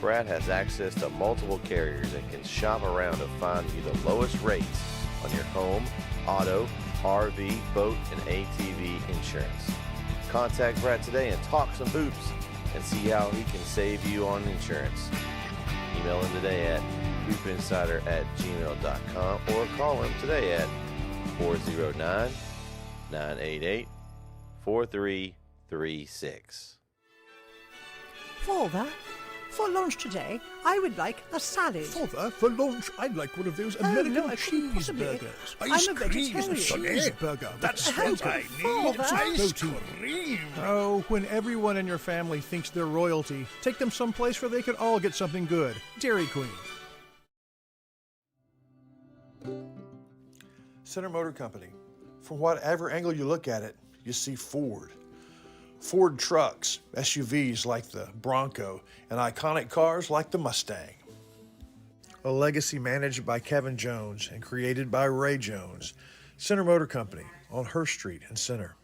Brad has access to multiple carriers and can shop around to find you the lowest rates on your home, auto, RV, boat, and ATV insurance. Contact Brad today and talk some hoops and see how he can save you on insurance. Email him today at hoopinsider@gmail.com or call him today at 409-988-4336. Father, for lunch today, I would like a salad. Father, for lunch, I'd like one of those American no, I couldn't possibly. cheeseburgers. I'm a vegetarian. Cheeseburger. That's what I need. Father. Ice cream. Oh, when everyone in your family thinks they're royalty, take them someplace where they could all get something good. Dairy Queen. Center Motor Company. From whatever angle you look at it, you see Ford. Ford trucks, SUVs like the Bronco, and iconic cars like the Mustang. A legacy managed by Kevin Jones and created by Ray Jones. Center Motor Company on Hurst Street in Center.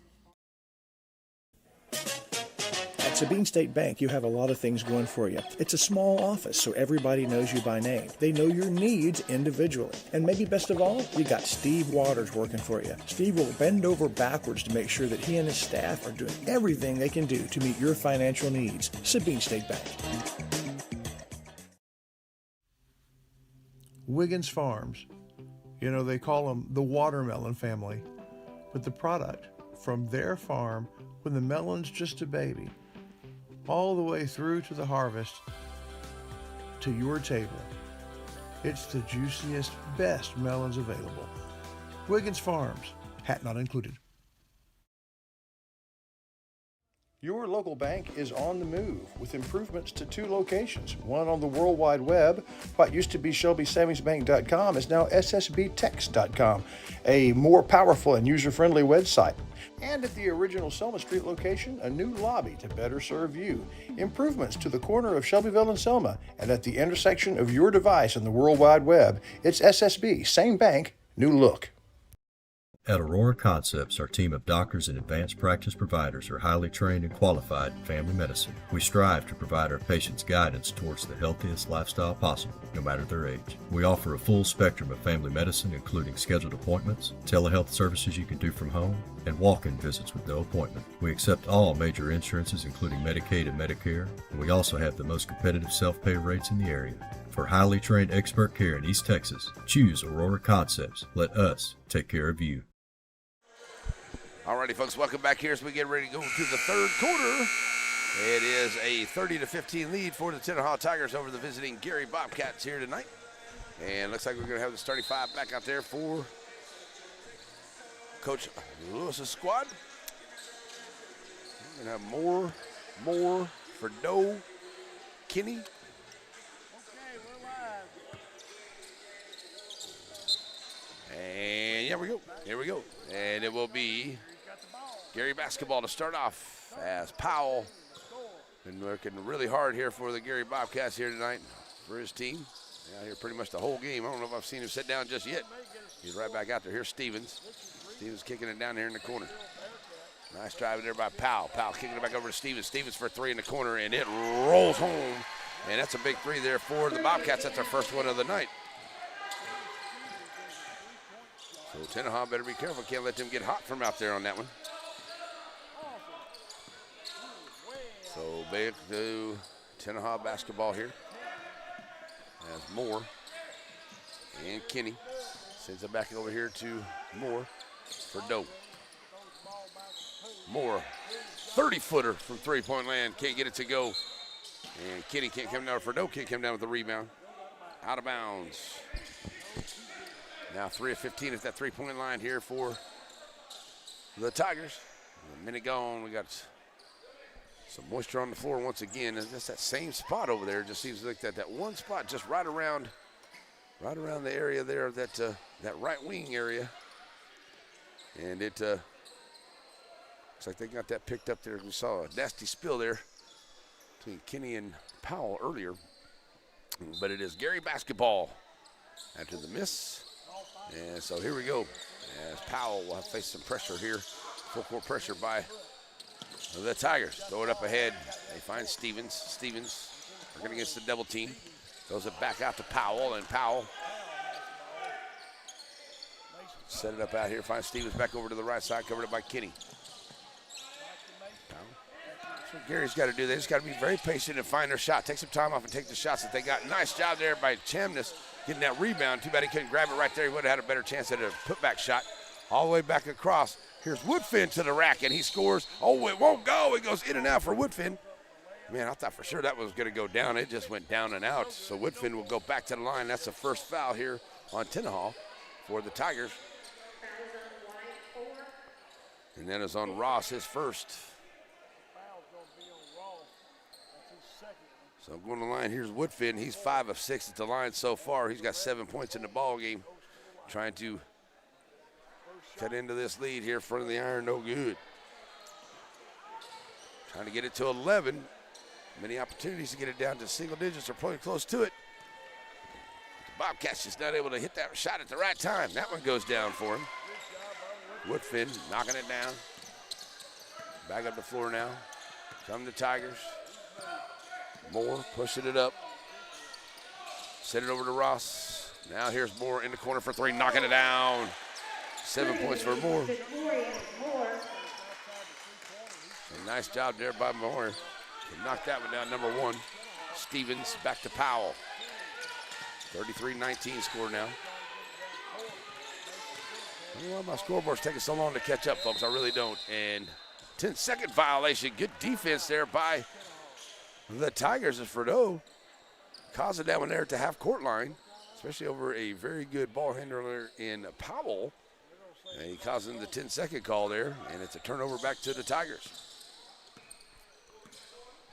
At Sabine State Bank, you have a lot of things going for you. It's a small office, so everybody knows you by name. They know your needs individually. And maybe best of all, you got Steve Waters working for you. Steve will bend over backwards to make sure that he and his staff are doing everything they can do to meet your financial needs. Sabine State Bank. Wiggins Farms. You know, they call them the watermelon family. But the product from their farm, when the melon's just a baby, all the way through to the harvest, to your table. It's the juiciest, best melons available. Wiggins Farms, hat not included. Your local bank is on the move with improvements to 2 locations. One on the World Wide Web. What used to be ShelbySavingsBank.com is now SSBTex.com, a more powerful and user-friendly website. And at the original Selma Street location, a new lobby to better serve you. Improvements to the corner of Shelbyville and Selma, and at the intersection of your device and the World Wide Web. It's SSB, same bank, new look. At Aurora Concepts, our team of doctors and advanced practice providers are highly trained and qualified in family medicine. We strive to provide our patients guidance towards the healthiest lifestyle possible, no matter their age. We offer a full spectrum of family medicine, including scheduled appointments, telehealth services you can do from home, and walk-in visits with no appointment. We accept all major insurances, including Medicaid and Medicare, and we also have the most competitive self-pay rates in the area. For highly trained expert care in East Texas, choose Aurora Concepts. Let us take care of you. Alrighty, folks, welcome back here as we get ready to go to the third quarter. It is a 30-15 lead for the Tenaha Tigers over the visiting Gary Bobcats here tonight. And looks like we're going to have the starting 5 back out there for Coach Lewis's squad. We're going to have Moore, Ferdo, Kinney. And here we go. And it will be Gary basketball to start off as Powell been working really hard here for the Gary Bobcats here tonight for his team. Out here pretty much the whole game. I don't know if I've seen him sit down just yet. He's right back out there. Here's Stevens. Stevens kicking it down here in the corner. Nice drive there by Powell. Powell kicking it back over to Stevens. Stevens for 3 in the corner, and it rolls home. And that's a big 3 there for the Bobcats. That's their first one of the night. So Tenaha better be careful. Can't let them get hot from out there on that one. So back to Tenaha basketball here. As Moore and Kenny sends it back over here to Moore for Doe. Moore, 30-footer from three-point land. Can't get it to go. And Kenny can't come down for Doe. Can't come down with the rebound. Out of bounds. Now 3 of 15 at that three-point line here for the Tigers. A minute gone. We got some moisture on the floor once again. It's just that same spot over there. It just seems like that one spot just right around the area there, that right wing area. And it looks like they got that picked up there. We saw a nasty spill there between Kenny and Powell earlier. But it is Gary basketball after the miss. And so here we go. As Powell will have faced some pressure here. Full court pressure by the Tigers. Throw it up ahead. They find Stevens. Stevens working against the double team. Throws it back out to Powell, and Powell set it up out here. Finds Stevens back over to the right side, covered up by Kenny. That's what Gary's got to do. They just got to be very patient and find their shot. Take some time off and take the shots that they got. Nice job there by Chamness getting that rebound. Too bad he couldn't grab it right there. He would have had a better chance at a putback shot. All the way back across. Here's Woodfin to the rack, and he scores. Oh, it won't go. It goes in and out for Woodfin. Man, I thought for sure that was going to go down. It just went down and out. So Woodfin will go back to the line. That's the first foul here on Tenaha for the Tigers. And then it's on Ross, his first. So going to the line, here's Woodfin. He's 5 of 6 at the line so far. He's got 7 points in the ball game. Trying to cut into this lead here in front of the iron, no good. Trying to get it to 11. Many opportunities to get it down to single digits or probably close to it. The Bobcats just not able to hit that shot at the right time. That one goes down for him. Woodfin knocking it down. Back up the floor now. Come the Tigers. Moore pushing it up. Send it over to Ross. Now here's Moore in the corner for 3, knocking it down. 7 points for Moore. A nice job there by Moore to knock that one down, number 1. Stevens back to Powell. 33-19 score now. I don't know why my scoreboard's taking so long to catch up, folks. I really don't. And 10-second violation. Good defense there by the Tigers as Fredo causing that one there at the half-court line, especially over a very good ball handler in Powell. And he causing the 10-second call there, and it's a turnover back to the Tigers.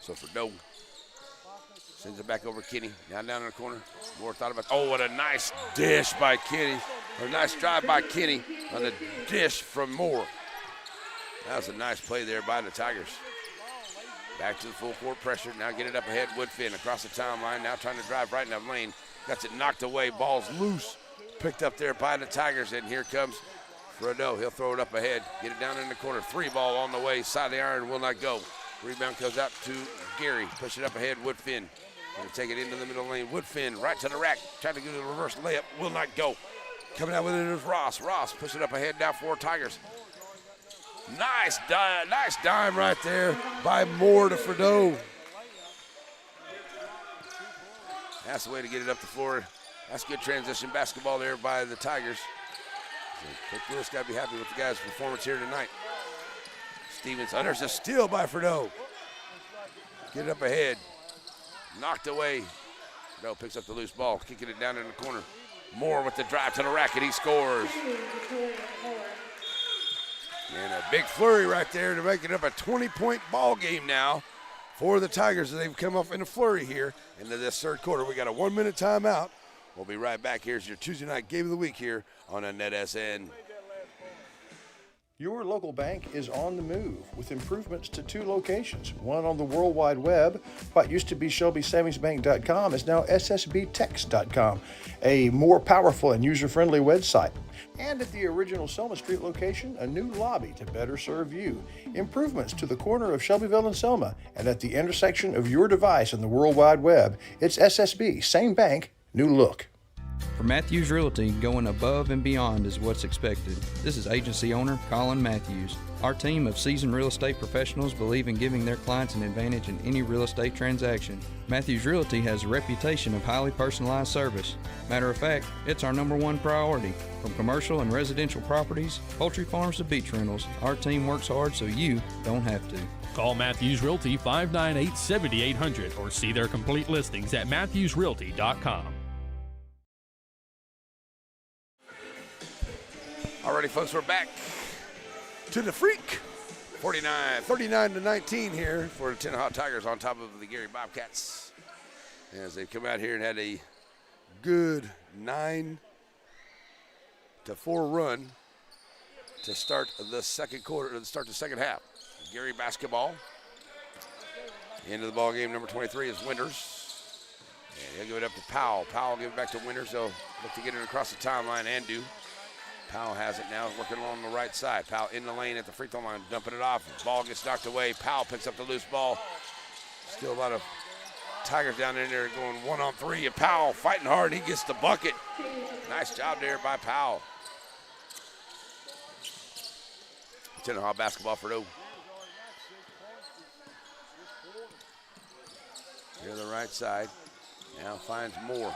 So Fredo sends it back over Kenny. Now down in the corner. Moore thought about, oh, what a nice dish by Kenny. Or a nice drive by Kenny on the dish from Moore. That was a nice play there by the Tigers. Back to the full court pressure. Now get it up ahead. Woodfin across the timeline. Now trying to drive right in that lane. Got it knocked away. Ball's loose. Picked up there by the Tigers. And here comes Fredo. He'll throw it up ahead. Get it down in the corner. 3 ball on the way. Side of the iron will not go. Rebound goes out to Gary. Push it up ahead. Woodfin. Going to take it into the middle lane. Woodfin right to the rack. Trying to do the reverse layup. Will not go. Coming out with it is Ross. Ross push it up ahead now for Tigers. Nice dime right there by Moore to Fredo. That's the way to get it up the floor. That's good transition basketball there by the Tigers. So Coach Lewis got to be happy with the guys' performance here tonight. Stevens, there's a steal by Fredo. Get it up ahead. Knocked away. Fredo picks up the loose ball, kicking it down in the corner. Moore with the drive to the rack, and he scores. And a big flurry right there to make it up a 20-point ball game now for the Tigers. They've come up in a flurry here into this third quarter. We got a 1-minute timeout. We'll be right back. Here's your Tuesday night game of the week here on NetSN. Your local bank is on the move with improvements to 2 locations. One on the World Wide Web. What used to be ShelbySavingsBank.com is now SSBTex.com, a more powerful and user-friendly website. And at the original Selma Street location, a new lobby to better serve you. Improvements to the corner of Shelbyville and Selma, and at the intersection of your device and the World Wide Web, it's SSB, same bank, new look. For Matthews Realty, going above and beyond is what's expected. This is agency owner Colin Matthews. Our team of seasoned real estate professionals believe in giving their clients an advantage in any real estate transaction. Matthews Realty has a reputation of highly personalized service. Matter of fact, it's our #1 priority. From commercial and residential properties, poultry farms to beach rentals, our team works hard so you don't have to. Call Matthews Realty 598-7800 or see their complete listings at matthewsrealty.com. Alrighty, folks, we're back to the Freak. 39-19 here for the Tenaha Tigers on top of the Gary Bobcats. As they come out here and had a good 9-4 run to start the second quarter, to start the second half. Gary basketball. Into the ball game, number 23 is Winters. And he'll give it up to Powell. Powell will give it back to Winters. They'll look to get it across the timeline and do. Powell has it now, working along the right side. Powell in the lane at the free throw line, dumping it off. Ball gets knocked away. Powell picks up the loose ball. Still a lot of Tigers down in there going 1-on-3. And Powell fighting hard. He gets the bucket. Nice job there by Powell. Tenaha basketball for Doe. Here on the right side. Now finds Moore.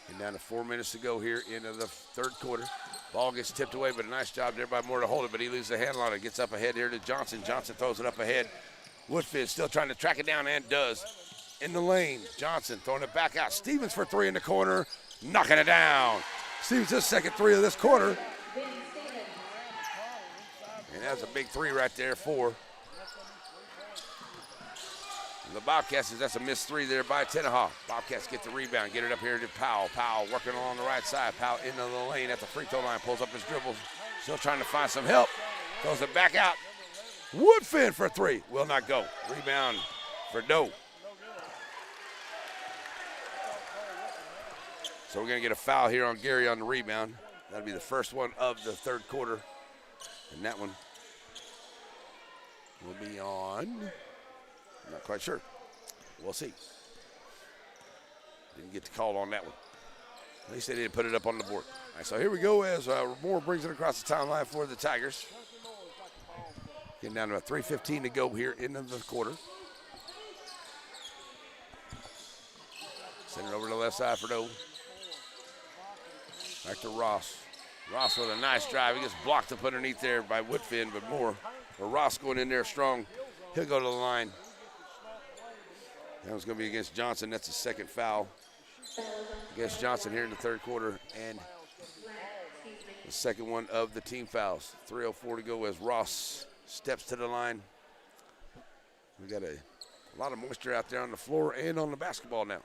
And down to 4 minutes to go here into the third quarter. Ball gets tipped away, but a nice job there by Moore to hold it, but he loses the handle on it. Gets up ahead here to Johnson. Johnson throws it up ahead. Woodfin still trying to track it down and does. In the lane, Johnson throwing it back out. Stevens for three in the corner, knocking it down. Stevens his second three of this quarter. And that's a big three right there for the Bobcats. That's a missed three there by Tenaha. Bobcats get the rebound, get it up here to Powell. Powell working along the right side. Powell into the lane at the free throw line, pulls up his dribbles. Still trying to find some help. Throws it back out. Woodfin for three. Will not go. Rebound for Doe. So we're going to get a foul here on Gary on the rebound. That'll be the first one of the third quarter. And that one will be on... Not quite sure. We'll see. Didn't get the call on that one. At least they didn't put it up on the board. All right, so here we go as Moore brings it across the timeline for the Tigers. Getting down to about 3:15 to go here in the quarter. Send it over to the left side for Doe. Back to Ross. Ross with a nice drive. He gets blocked up underneath there by Woodfin, but Moore. Or Ross going in there strong. He'll go to the line. That was going to be against Johnson. That's the second foul against Johnson here in the third quarter. And the second one of the team fouls. 3:04 to go as Ross steps to the line. We got a lot of moisture out there on the floor and on the basketball now.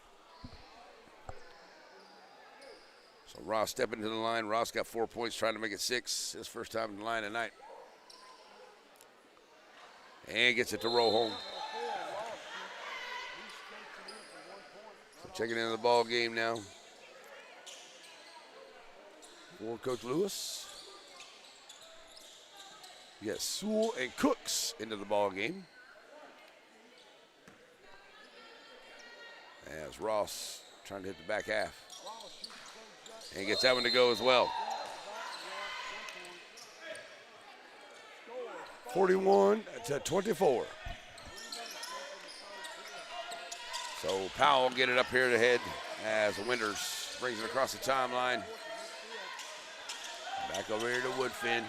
So Ross stepping to the line. Ross got 4 points, trying to make it 6. His first time in the line tonight. And gets it to roll home. So checking into the ball game now for Coach Lewis. You got Sewell and Cooks into the ball game. As Ross trying to hit the back half. And gets that one to go as well. 41-24. So Powell get it up here to head as Winters brings it across the timeline. Back over here to Woodfin.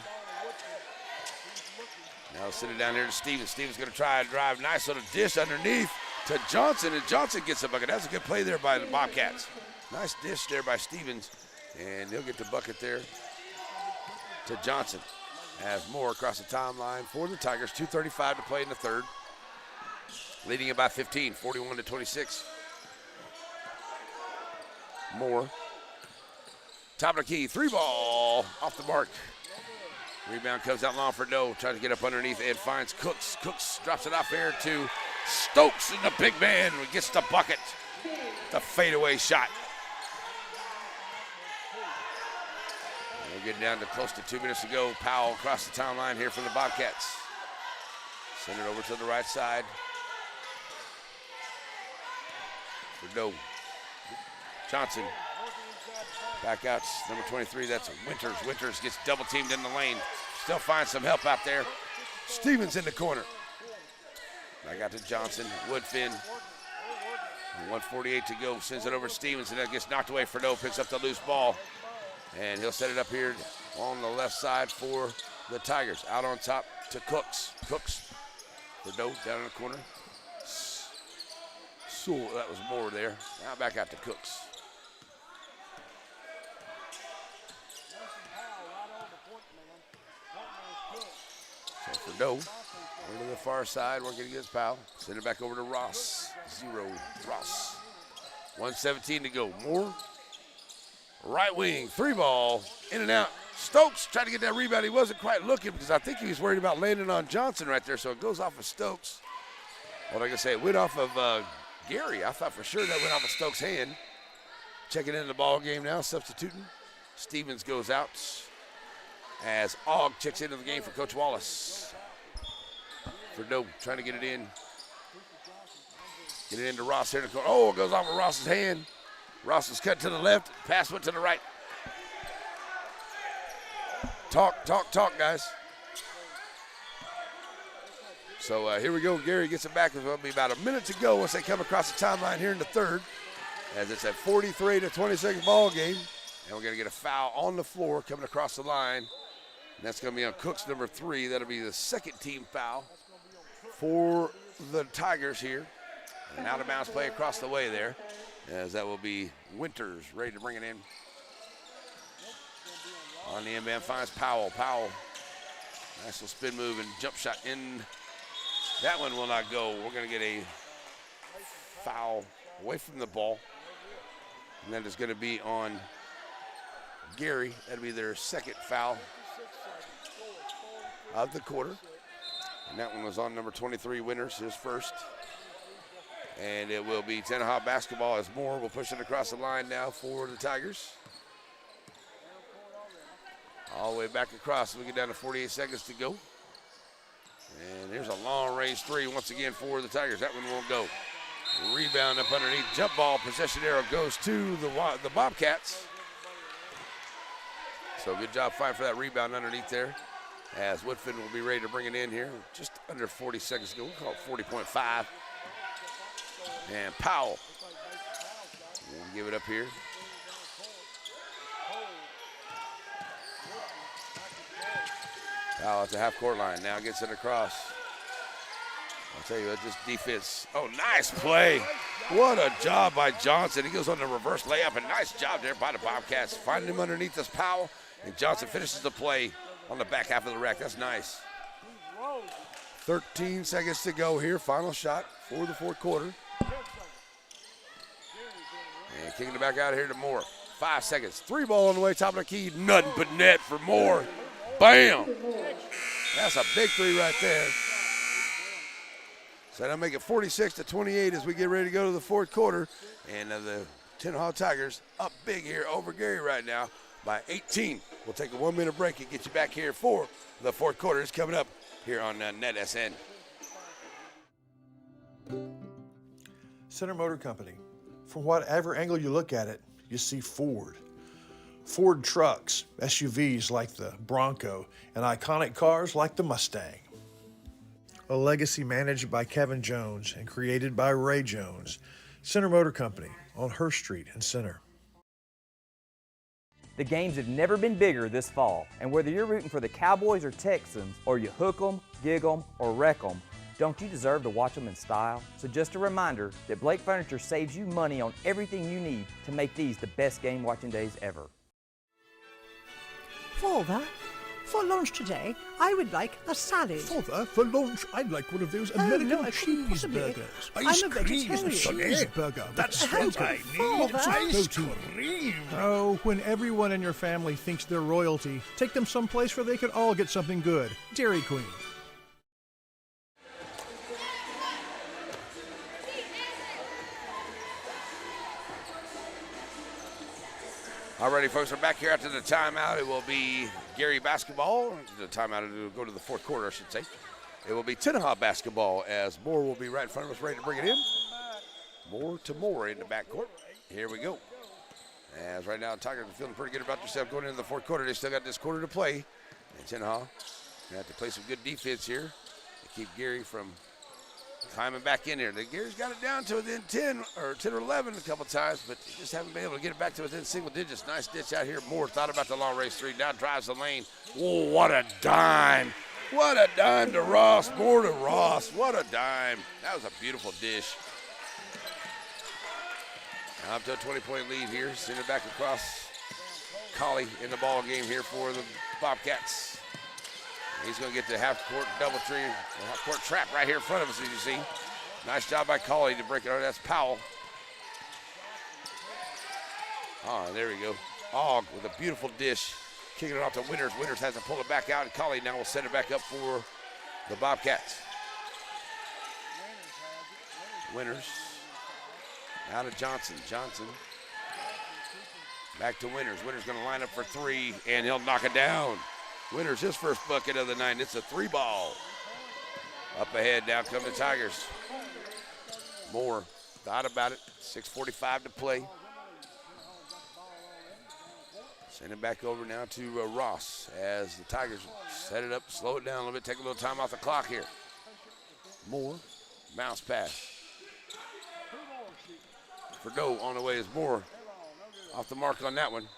Now send it down here to Stevens. Stevens going to try and drive. Nice little dish underneath to Johnson, and Johnson gets the bucket. That's a good play there by the Bobcats. Nice dish there by Stevens, and he'll get the bucket there to Johnson. As Moore across the timeline for the Tigers. 2:35 to play in the third. Leading it by 15, 41-26. Moore. Top of the key, 3-ball off the mark. Rebound comes out long for Doe, trying to get up underneath and finds Cooks. Cooks drops it off there to Stokes, and the big man gets the bucket. The fadeaway shot. We're getting down to close to 2 minutes to go. Powell across the timeline here for the Bobcats. Send it over to the right side for Doe. Johnson back out, number 23, that's Winters. Winters gets double teamed in the lane. Still finds some help out there. Stevens in the corner. Back out to Johnson, Woodfin. 1:48 to go, sends it over to Stevens, and that gets knocked away. Fredo picks up the loose ball, and he'll set it up here on the left side for the Tigers. Out on top to Cooks. Cooks, Fredo down in the corner. Sewell, that was Moore there. Now back out to Cooks. So Fredo, over to the far side, working against Powell. Send it back over to Ross. 0, Ross. 1:17 to go. Moore, right wing, 3-ball, in and out. Stokes tried to get that rebound. He wasn't quite looking because I think he was worried about landing on Johnson right there, so it goes off of Stokes. What I can say, it went off of Gary. I thought for sure that went off of Stokes' hand. Checking into the ball game now, substituting. Stevens goes out as Ogg checks into the game for Coach Wallace. Fredo trying to get it in. Get it into Ross here in the corner. Oh, it goes off of Ross's hand. Ross was cut to the left. Pass went to the right. Talk, guys. So here we go. Gary gets it back. There'll be about a minute to go once they come across the timeline here in the third. As it's a 43-26 ball game. And we're going to get a foul on the floor coming across the line. And that's going to be on Cooks, number 3. That'll be the second team foul for the Tigers here. An out-of-bounds play across the way there, as that will be Winters ready to bring it in. On the inbound finds Powell. Powell, nice little spin move and jump shot in. That one will not go. We're going to get a foul away from the ball. And that is going to be on Gary. That'll be their second foul of the quarter. And that one was on number 23, Winters, his first. And it will be Tenaha basketball as Moore will push it across the line now for the Tigers. All the way back across. We get down to 48 seconds to go. And here's a long-range 3 once again for the Tigers. That one won't go. Rebound up underneath. Jump ball. Possession arrow goes to the Bobcats. So good job fighting for that rebound underneath there. As Woodfin will be ready to bring it in here. Just under 40 seconds to go. We'll call it 40.5. And Powell will give it up here. Powell at the half-court line. Now gets it across. I'll tell you what, this defense. Oh, nice play. What a job by Johnson. He goes on the reverse layup. A nice job there by the Bobcats. Finding him underneath this Powell. And Johnson finishes the play on the back half of the rack. That's nice. 13 seconds to go here. Final shot for the fourth quarter. And kicking it back out here to Moore. 5 seconds. 3-ball on the way, top of the key. Nothing but net for Moore. Bam! That's a big 3 right there. So that'll make it 46-28 as we get ready to go to the fourth quarter. And the Tenaha Tigers up big here over Gary right now by 18. We'll take a 1-minute break and get you back here for the fourth quarter. It's coming up here on NetSN. Center Motor Company. From whatever angle you look at it, you see Ford. Ford trucks, SUVs like the Bronco, and iconic cars like the Mustang. A legacy managed by Kevin Jones and created by Ray Jones. Center Motor Company on Hurst Street in Center. The games have never been bigger this fall, and whether you're rooting for the Cowboys or Texans, or you hook 'em, gig 'em, or wreck 'em, don't you deserve to watch them in style? So just a reminder that Blake Furniture saves you money on everything you need to make these the best game watching days ever. Father, for lunch today, I would like a salad. Father, for lunch, I'd like one of those American no, I couldn't possibly. cheeseburgers. I'm a vegetarian. Cheeseburger. That's what I need. Father. Ice cream. Oh, when everyone in your family thinks they're royalty, take them someplace where they could all get something good. Dairy Queen. Alrighty, folks, we're back here after the timeout. It will be Gary basketball. The timeout to go to the fourth quarter, I should say. It will be Tenaha basketball as Moore will be right in front of us, ready to bring it in. Moore to Moore in the backcourt. Here we go. As right now, Tigers are feeling pretty good about themselves going into the fourth quarter. They still got this quarter to play. And Tenaha going to have to play some good defense here to keep Gary from climbing back in here. Gary's got it down to within 10 or 11 a couple times, but just haven't been able to get it back to within single digits. Nice ditch out here. Moore thought about the long race three. Now drives the lane. Oh, what a dime. What a dime to Ross. Moore to Ross. What a dime. That was a beautiful dish. Now up to a 20-point lead here. Send it back across. Colley in the ball game here for the Bobcats. He's going to get the half-court double tree, the half-court trap right here in front of us, as you see. Nice job by Colley to break it over. That's Powell. Oh, there we go. Ogg with a beautiful dish. Kicking it off to Winters. Winters has to pull it back out, and Colley now will set it back up for the Bobcats. Winters. Out of Johnson. Johnson. Back to Winters. Winters going to line up for three, and he'll knock it down. Winters his first bucket of the night. It's a 3-ball. Up ahead, down come the Tigers. Moore thought about it. 6:45 to play. Send it back over now to Ross as the Tigers set it up, slow it down a little bit, take a little time off the clock here. Moore, bounce pass. Fordeaux on the way is Moore. Off the mark on that one.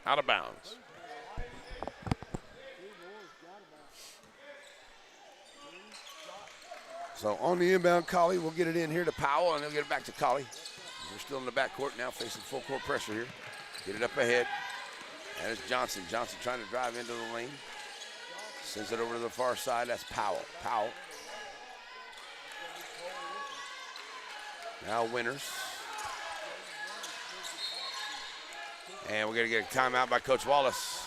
Out of bounds. So on the inbound, Colley will get it in here to Powell, and he'll get it back to Colley. We're still in the backcourt now, facing full court pressure here. Get it up ahead. That is Johnson. Johnson trying to drive into the lane. Sends it over to the far side. That's Powell. Powell. Now Winters. And we're going to get a timeout by Coach Wallace.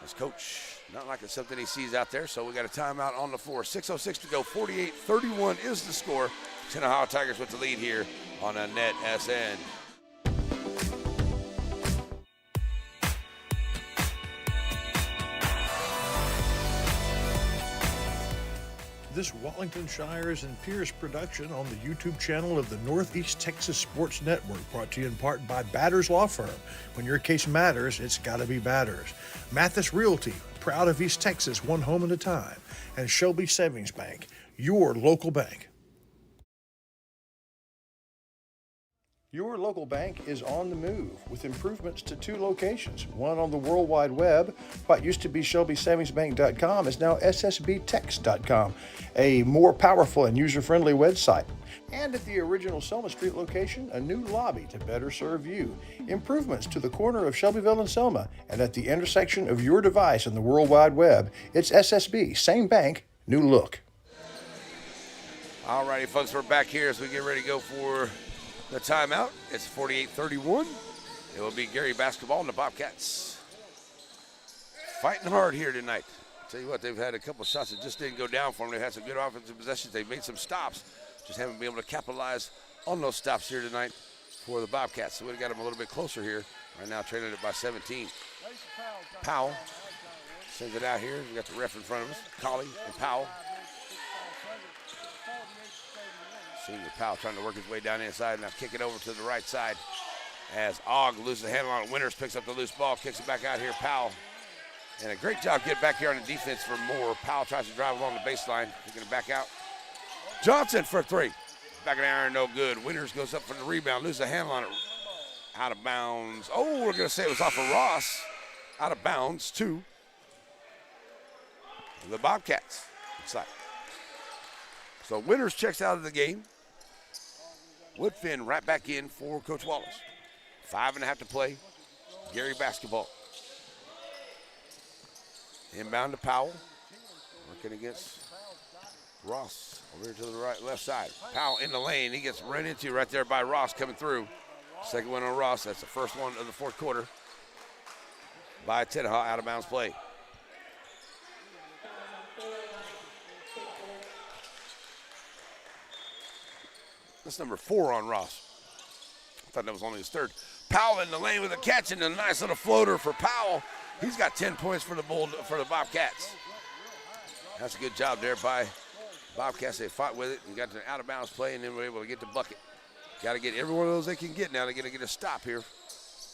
This coach not like it's something he sees out there, so we got a timeout on the floor. 6:06 to go, 48-31 is the score. Tenaha Tigers with the lead here on a net SN. This Wallington Shires and Pierce production on the YouTube channel of the Northeast Texas Sports Network, brought to you in part by Batters Law Firm. When your case matters, it's got to be Batters. Mathis Realty, proud of East Texas, one home at a time. And Shelby Savings Bank, your local bank. Your local bank is on the move with improvements to 2 locations, one on the World Wide Web. What used to be ShelbySavingsBank.com is now SSBTex.com, a more powerful and user-friendly website. And at the original Selma Street location, a new lobby to better serve you. Improvements to the corner of Shelbyville and Selma, and at the intersection of your device and the World Wide Web, it's SSB, same bank, new look. All righty, folks, we're back here as we get ready to go for the timeout. It's 48-31. It will be Gary basketball and the Bobcats fighting hard here tonight. I'll tell you what, they've had a couple shots that just didn't go down for them. They've had some good offensive possessions. They've made some stops. Just haven't been able to capitalize on those stops here tonight for the Bobcats. So we've got them a little bit closer here. Right now, trailing it by 17. Powell sends it out here. We got the ref in front of us. Colley and Powell. Senior Powell trying to work his way down inside. Now kick it over to the right side as Ogg loses the handle on it. Winters picks up the loose ball, kicks it back out here. Powell. And a great job getting back here on the defense for Moore. Powell tries to drive along the baseline. Kicking it back out. Johnson for 3. Back of the iron, no good. Winters goes up for the rebound, loses the handle on it. Out of bounds. Oh, we're going to say it was off of Ross. Out of bounds to the Bobcats. Looks like. So Winters checks out of the game. Woodfin right back in for Coach Wallace. 5.5 to play. Gary basketball. Inbound to Powell. Working against Ross over here to the right, left side. Powell in the lane. He gets run into right there by Ross coming through. Second one on Ross. That's the first one of the fourth quarter by Tenaha. Out of bounds play. That's number 4 on Ross. I thought that was only his 3rd. Powell in the lane with a catch and a nice little floater for Powell. He's got 10 points for the Bobcats. That's a good job there by Bobcats. They fought with it and got to out of bounds play, and then were able to get the bucket. Got to get every one of those they can get now. They're going to get a stop here.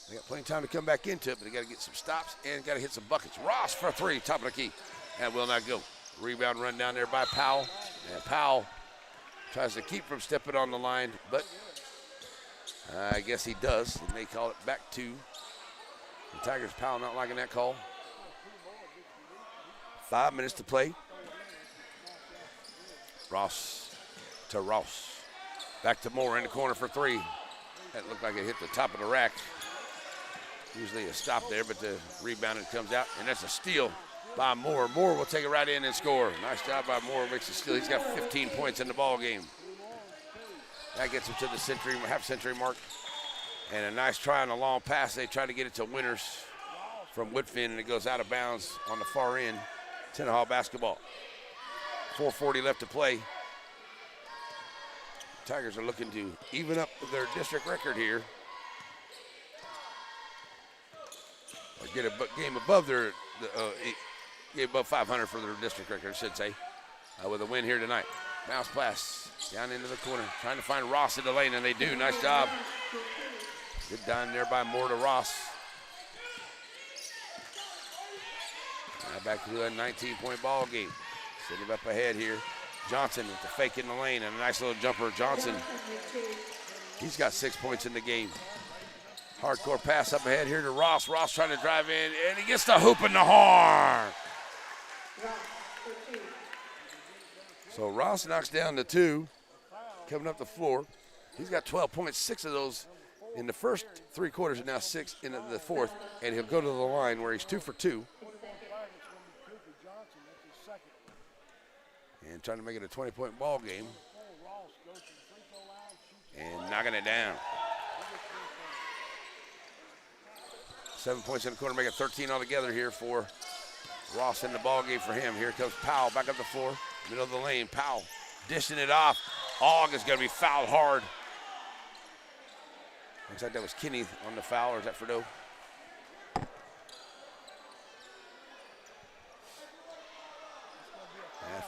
They got plenty of time to come back into it, but they got to get some stops and got to hit some buckets. Ross for 3, top of the key. That will not go. Rebound run down there by Powell. And Powell tries to keep from stepping on the line, but I guess he does. They may call it back to the Tigers. Powell not liking that call. 5 minutes to play. Ross to Ross. Back to Moore in the corner for 3. That looked like it hit the top of the rack. Usually a stop there, but the rebound it comes out, and that's a steal by Moore. Moore will take it right in and score. Nice job by Moore, makes a steal. He's got 15 points in the ball game. That gets him to the half-century mark. And a nice try on a long pass. They try to get it to Winters from Woodfin, and it goes out of bounds on the far end. Tenaha basketball. 4:40 left to play. Tigers are looking to even up their district record here. Or get a game above their above 500 for their district record, I should say, with a win here tonight. Bounce pass down into the corner, trying to find Ross in the lane, and they do. Nice job. Good down there by Moore to Ross. Now back to a 19-point ball game. Sitting up ahead here. Johnson with the fake in the lane and a nice little jumper. Johnson, he's got 6 points in the game. Hardcore pass up ahead here to Ross. Ross trying to drive in, and he gets the hoop in the horn. So Ross knocks down the 2, coming up the floor. He's got 12 points, 6 of those in the first 3 quarters, and now 6 in the fourth, and he'll go to the line where he's 2 for 2. And trying to make it a 20-point ball game. And knocking it down. 7 points in the corner, make it 13 altogether here for Ross in the ball game for him. Here comes Powell back up the floor, middle of the lane. Powell dishing it off. Ogg is going to be fouled hard. Looks like that was Kinney on the foul, or is that Fredo?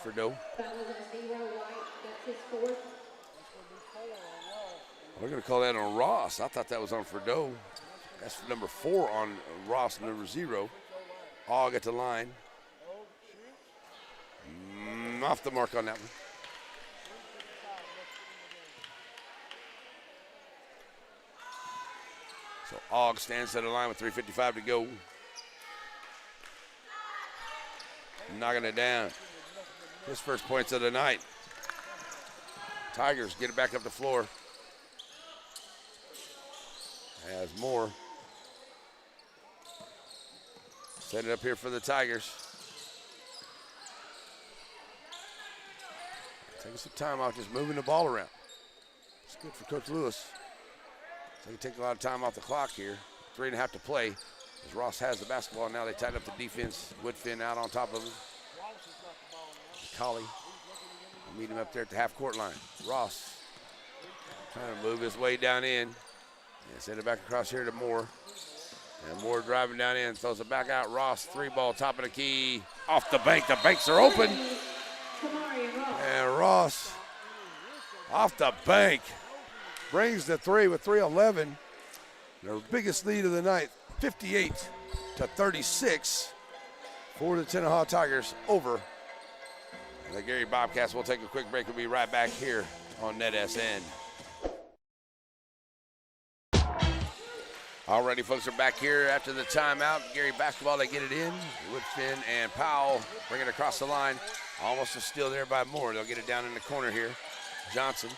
Fredo. We're going to call that on Ross. I thought that was on Fredo. That's number 4 on Ross, number 0. Ogg at the line. Off the mark on that one. So Ogg stands at the line with 3:55 to go. Knocking it down. His first points of the night. Tigers get it back up the floor. As Moore set it up here for the Tigers. Taking some time off, just moving the ball around. It's good for Coach Lewis. So he take a lot of time off the clock here. 3.5 to play. As Ross has the basketball, now they tighten up the defense. Woodfin out on top of him. Colley meet him up there at the half-court line. Ross trying to move his way down in. And send it back across here to Moore. And Moore driving down in, throws it back out. Ross, 3-ball, top of the key. Off the bank, the banks are open. And Ross, off the bank, brings the 3 with 3:11. Their biggest lead of the night, 58-36 for the Tenaha Tigers over the Gary Bobcats. We'll take a quick break. We'll be right back here on NetSN. Alrighty, folks, are back here after the timeout. Gary basketball, they get it in. Woodfin and Powell bring it across the line. Almost a steal there by Moore. They'll get it down in the corner here. Johnson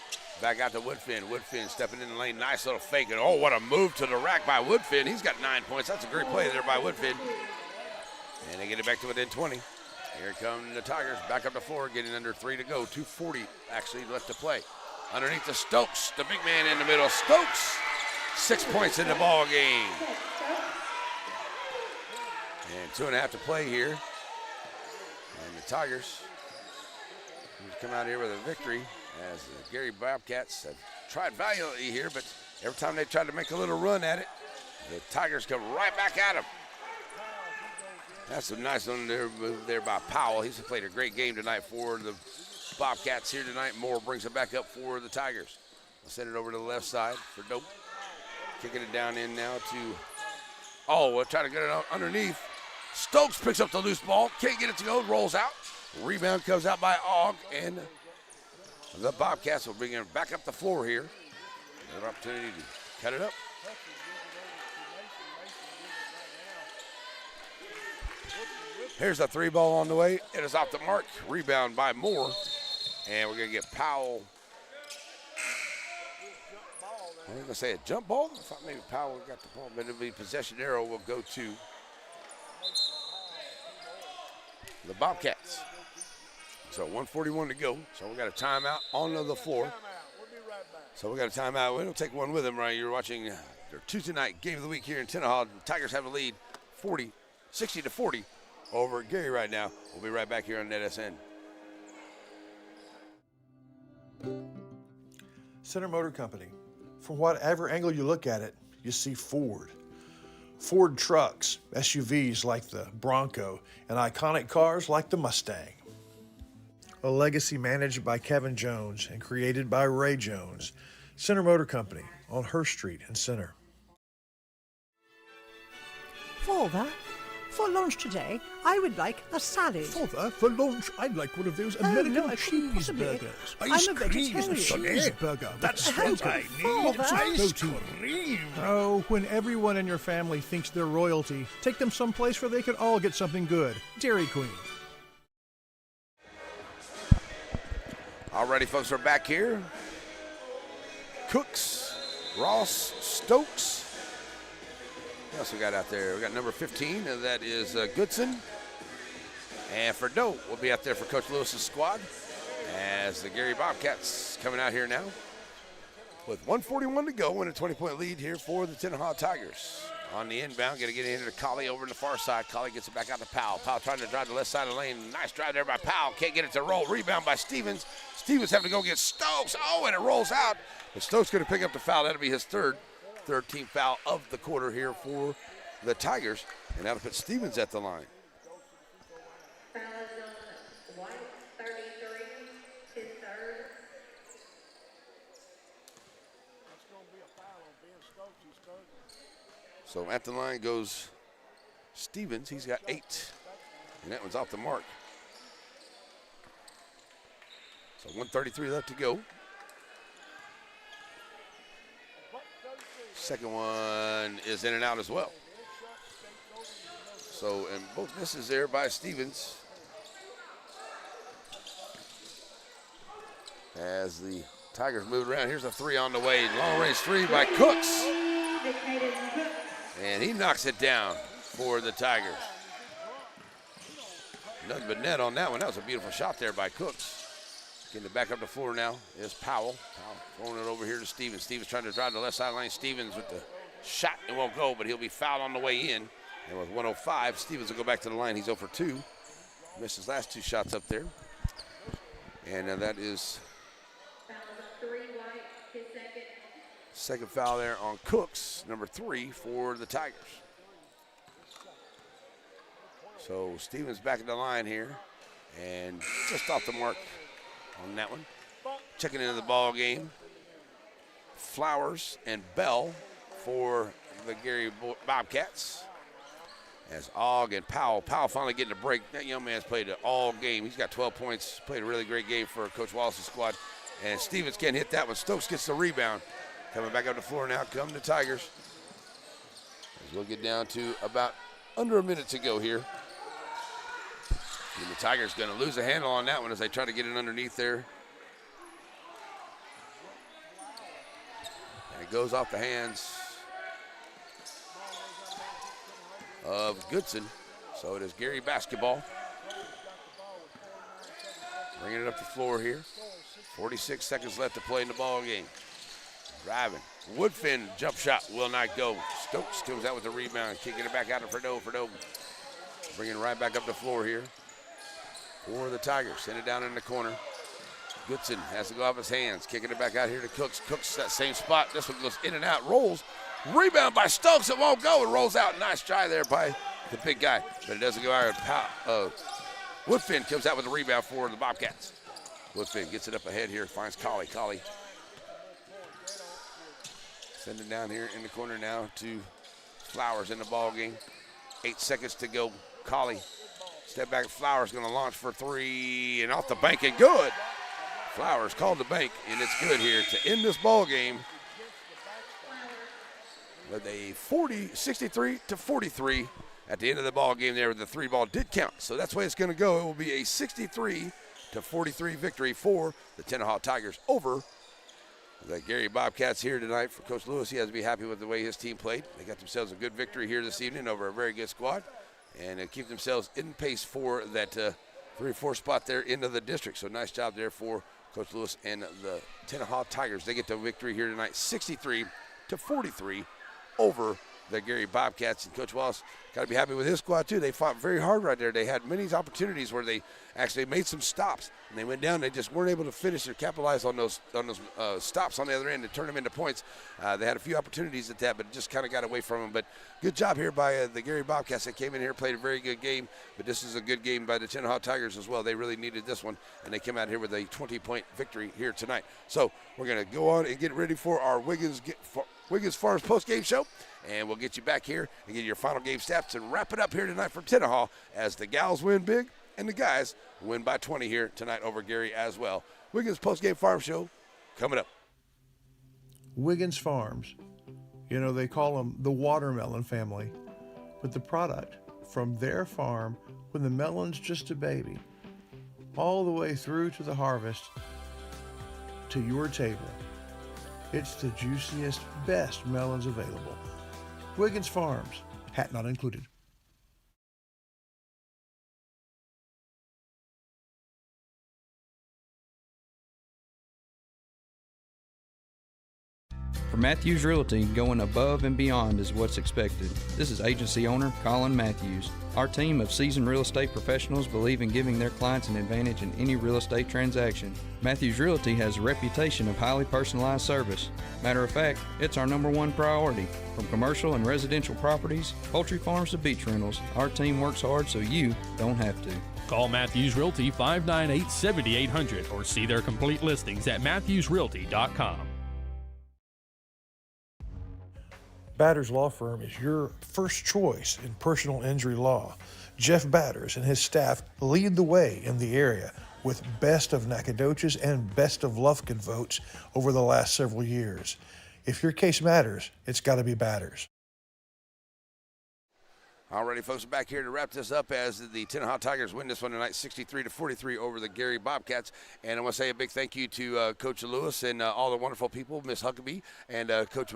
back out to Woodfin. Woodfin stepping in the lane. Nice little fake. And oh, what a move to the rack by Woodfin. He's got 9 points. That's a great play there by Woodfin. And they get it back to within 20. Here come the Tigers back up the floor, getting under 3 to go. 2:40 actually left to play. Underneath the Stokes, the big man in the middle. Stokes, 6 points in the ball game. And 2.5 to play here. And the Tigers come out here with a victory as the Gary Bobcats have tried valiantly here, but every time they tried to make a little run at it, the Tigers come right back at them. That's a nice one there by Powell. He's played a great game tonight for the Bobcats here tonight. Moore brings it back up for the Tigers. Send it over to the left side for Dope. Kicking it down in now to, we'll try to get it out underneath. Stokes picks up the loose ball. Can't get it to go. Rolls out. Rebound comes out by Ogg. And the Bobcats will bring it back up the floor here. Another opportunity to cut it up. Here's a 3-ball on the way. It is off the mark. Rebound by Moore. And we're going to get Powell. I was going to say a jump ball. I thought maybe Powell got the ball, but it'll be possession arrow will go to the Bobcats. So 1:41 to go. So we got a timeout on the floor. So we got a timeout. We don't take one with them, right? You're watching their Tuesday night game of the week here in Tenaha. The Tigers have a lead 60-40 over Gary right now. We'll be right back here on NetSN. Center Motor Company. From whatever angle you look at it, you see Ford. Ford trucks, SUVs like the Bronco, and iconic cars like the Mustang. A legacy managed by Kevin Jones and created by Ray Jones. Center Motor Company on Hurst Street in Center. Father, for lunch today, I would like a salad. Father, for lunch, I'd like one of those American no, I couldn't possibly. cheeseburgers. I'm a vegetarian. Cheeseburger. That's what I need. Father. Ice cream. Oh, when everyone in your family thinks they're royalty, take them someplace where they could all get something good. Dairy Queen. Alrighty, folks, we're back here. Cooks, Ross, Stokes. What else we got out there? We got number 15, and that is Goodson. And for Doe, we'll be out there for Coach Lewis's squad as the Gary Bobcats coming out here now with 1:41 to go and a 20-point lead here for the Tenaha Tigers. On the inbound, going to get into Colley over on the far side. Colley gets it back out to Powell. Powell trying to drive the left side of the lane. Nice drive there by Powell. Can't get it to roll. Rebound by Stevens. Stevens having to go get Stokes. Oh, and it rolls out. But Stokes going to pick up the foul. That'll be his third team foul of the quarter here for the Tigers. And that'll put Stevens at the line. So at the line goes Stevens. He's got 8. And that one's off the mark. So 1:33 left to go. Second one is in and out as well. So, and both misses there by Stevens. As the Tigers move around, here's a 3 on the way. Long range 3 by Cooks. And he knocks it down for the Tigers. Nothing but net on that one. That was a beautiful shot there by Cooks. Getting it back up the floor now is Powell. Powell throwing it over here to Stevens. Stevens trying to drive the left sideline. Stevens with the shot. It won't go, but he'll be fouled on the way in. And with 1:05, Stevens will go back to the line. He's 0 for 2. Missed his last 2 shots up there. And that is second foul there on Cooks, number 3 for the Tigers. So Stevens back at the line here and just off the mark on that one. Checking into the ball game. Flowers and Bell for the Gary Bobcats. As Ogg and Powell. Powell finally getting a break. That young man's played all game. He's got 12 points. Played a really great game for Coach Wallace's squad. And Stevens can't hit that one. Stokes gets the rebound. Coming back up the floor now, come the Tigers. As we'll get down to about under a minute to go here. And the Tigers going to lose a handle on that one as they try to get it underneath there. And it goes off the hands of Goodson. So it is Gary basketball. Bringing it up the floor here. 46 seconds left to play in the ball game. Driving. Woodfin jump shot will not go. Stokes comes out with the rebound, kicking it back out to Ferdo. Bringing it right back up the floor here for the Tigers. Send it down in the corner. Goodson has to go off his hands, kicking it back out here to Cooks. Cooks that same spot. This one goes in and out, rolls. Rebound by Stokes. It won't go. It rolls out. Nice try there by the big guy, but it doesn't go out. Woodfin comes out with the rebound for the Bobcats. Woodfin gets it up ahead here, finds Colley. Colley Send it down here in the corner now to Flowers in the ball game. 8 seconds to go. Colley, step back. Flowers going to launch for three and off the bank and good. Flowers called the bank, and it's good here to end this ball game with a 63-43 at the end of the ball game there. The three ball did count, so that's the way it's going to go. It will be a 63-43 victory for the Tenaha Tigers over the Gary Bobcats here tonight. For Coach Lewis, he has to be happy with the way his team played. They got themselves a good victory here this evening over a very good squad, and keep themselves in pace for that 3-4 spot there into the district. So nice job there for Coach Lewis and the Tenaha Tigers. They get the victory here tonight, 63-43 over the Gary Bobcats. And Coach Wallace got to be happy with his squad too. They fought very hard right there. They had many opportunities where they actually made some stops, and they went down. They just weren't able to finish or capitalize on those stops on the other end and turn them into points. They had a few opportunities at that, but it just kind of got away from them. But good job here by the Gary Bobcats. They came in here, played a very good game, but this is a good game by the Tenaha Tigers as well. They really needed this one, and they came out here with a 20-point victory here tonight. So we're going to go on and get ready for our Wiggins Farms post-game show, and we'll get you back here and get your final game stats and wrap it up here tonight from Tenaha as the gals win big and the guys win by 20 here tonight over Gary as well. Wiggins post-game farm show coming up. Wiggins Farms. You know, they call them the watermelon family, but the product from their farm when the melon's just a baby, all the way through to the harvest to your table. It's the juiciest, best melons available. Wiggins Farms, hat not included. For Matthews Realty, going above and beyond is what's expected. This is agency owner Colin Matthews. Our team of seasoned real estate professionals believe in giving their clients an advantage in any real estate transaction. Matthews Realty has a reputation of highly personalized service. Matter of fact, it's our #1 priority. From commercial and residential properties, poultry farms to beach rentals, our team works hard so you don't have to. Call Matthews Realty 598-7800 or see their complete listings at matthewsrealty.com. Batters Law Firm is your first choice in personal injury law. Jeff Batters and his staff lead the way in the area with best of Nacogdoches and best of Lufkin votes over the last several years. If your case matters, it's got to be Batters. Alrighty, folks, back here to wrap this up as the Tenaha Tigers win this one tonight, 63-43 over the Gary Bobcats. And I want to say a big thank you to Coach Lewis and all the wonderful people, Miss Huckabee and Coach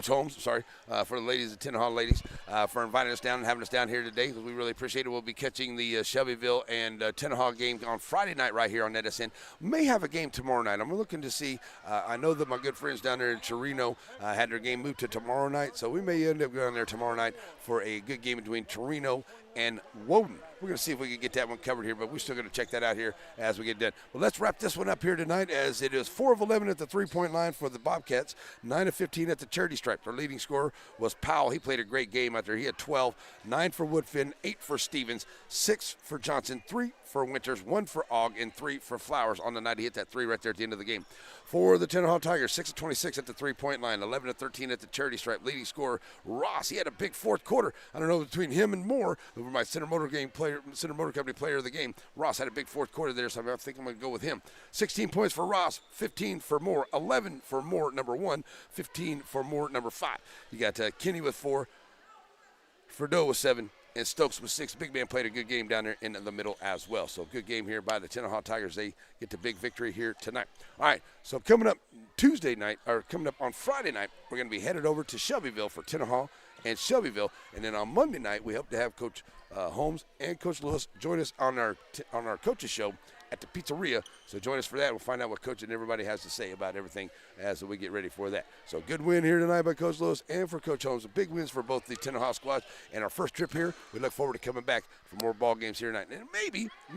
Holmes, for the ladies, the Tenaha ladies, for inviting us down and having us down here today, because we really appreciate it. We'll be catching the Shelbyville and Tenaha game on Friday night right here on NSN. May have a game tomorrow night. I'm looking to see. I know that my good friends down there in Torino had their game moved to tomorrow night, so we may end up going there tomorrow night for a good game between Torino and Woden. We're going to see if we can get that one covered here, but we're still going to check that out here as we get done. Well, let's wrap this one up here tonight, as it is 4 of 11 at the three-point line for the Bobcats, 9 of 15 at the charity stripe. Their leading scorer was Powell. He played a great game out there. He had 12, 9 for Woodfin, 8 for Stevens, 6 for Johnson, 3 for Winters, 1 for Ogg, and 3 for Flowers on the night. He hit that 3 right there at the end of the game. For the Tenaha Tigers, 6 of 26 at the three-point line, 11 of 13 at the charity stripe. Leading scorer, Ross. He had a big fourth quarter. I don't know, between him and Moore, over my Center Motor Company player of the game. Ross had a big fourth quarter there, so I think I'm going to go with him. 16 points for Ross, 15 for Moore, 11 for Moore, number 1, 15 for Moore, number 5. You got Kenny with 4, Fredo with 7, and Stokes with 6. Big man played a good game down there in the middle as well. So good game here by the Tenaha Tigers. They get the big victory here tonight. All right, so coming up coming up on Friday night, we're going to be headed over to Shelbyville for Tenaha and Shelbyville. And then on Monday night, we hope to have Coach Holmes and Coach Lewis join us on our coaches show at the pizzeria. So join us for that. We'll find out what Coach and everybody has to say about everything as we get ready for that. So good win here tonight by Coach Lewis and for Coach Holmes. Big wins for both the Tenaha squads. And our first trip here, we look forward to coming back for more ball games here tonight. And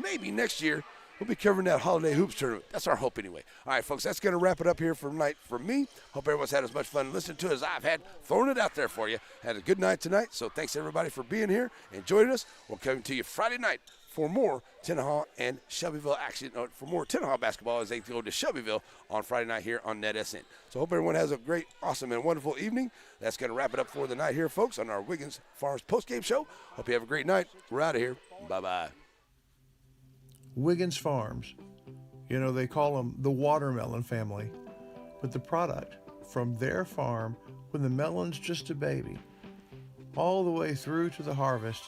maybe next year, we'll be covering that holiday hoops tournament. That's our hope anyway. All right, folks, that's going to wrap it up here for tonight from me. Hope everyone's had as much fun listening to it as I've had throwing it out there for you. Had a good night tonight, so thanks everybody for being here and joining us. We'll come to you Friday night for more Tenaha and Shelbyville action, or for more Tenaha basketball as they go to Shelbyville on Friday night here on NetSN. So hope everyone has a great, awesome, and wonderful evening. That's going to wrap it up for the night here, folks, on our Wiggins Farms postgame show. Hope you have a great night. We're out of here. Bye-bye. Wiggins Farms. You know, they call them the watermelon family, but the product from their farm, when the melon's just a baby, all the way through to the harvest,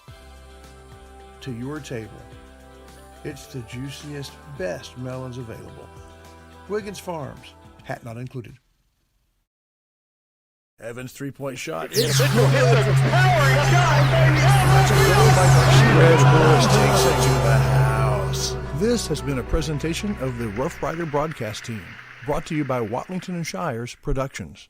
to your table. It's the juiciest, best melons available. Wiggins Farms, hat not included. Evans' three-point shot. It's a powering shot, baby. Red Horse takes it to the house. This has been a presentation of the Rough Rider broadcast team, brought to you by Watlington and Shires Productions.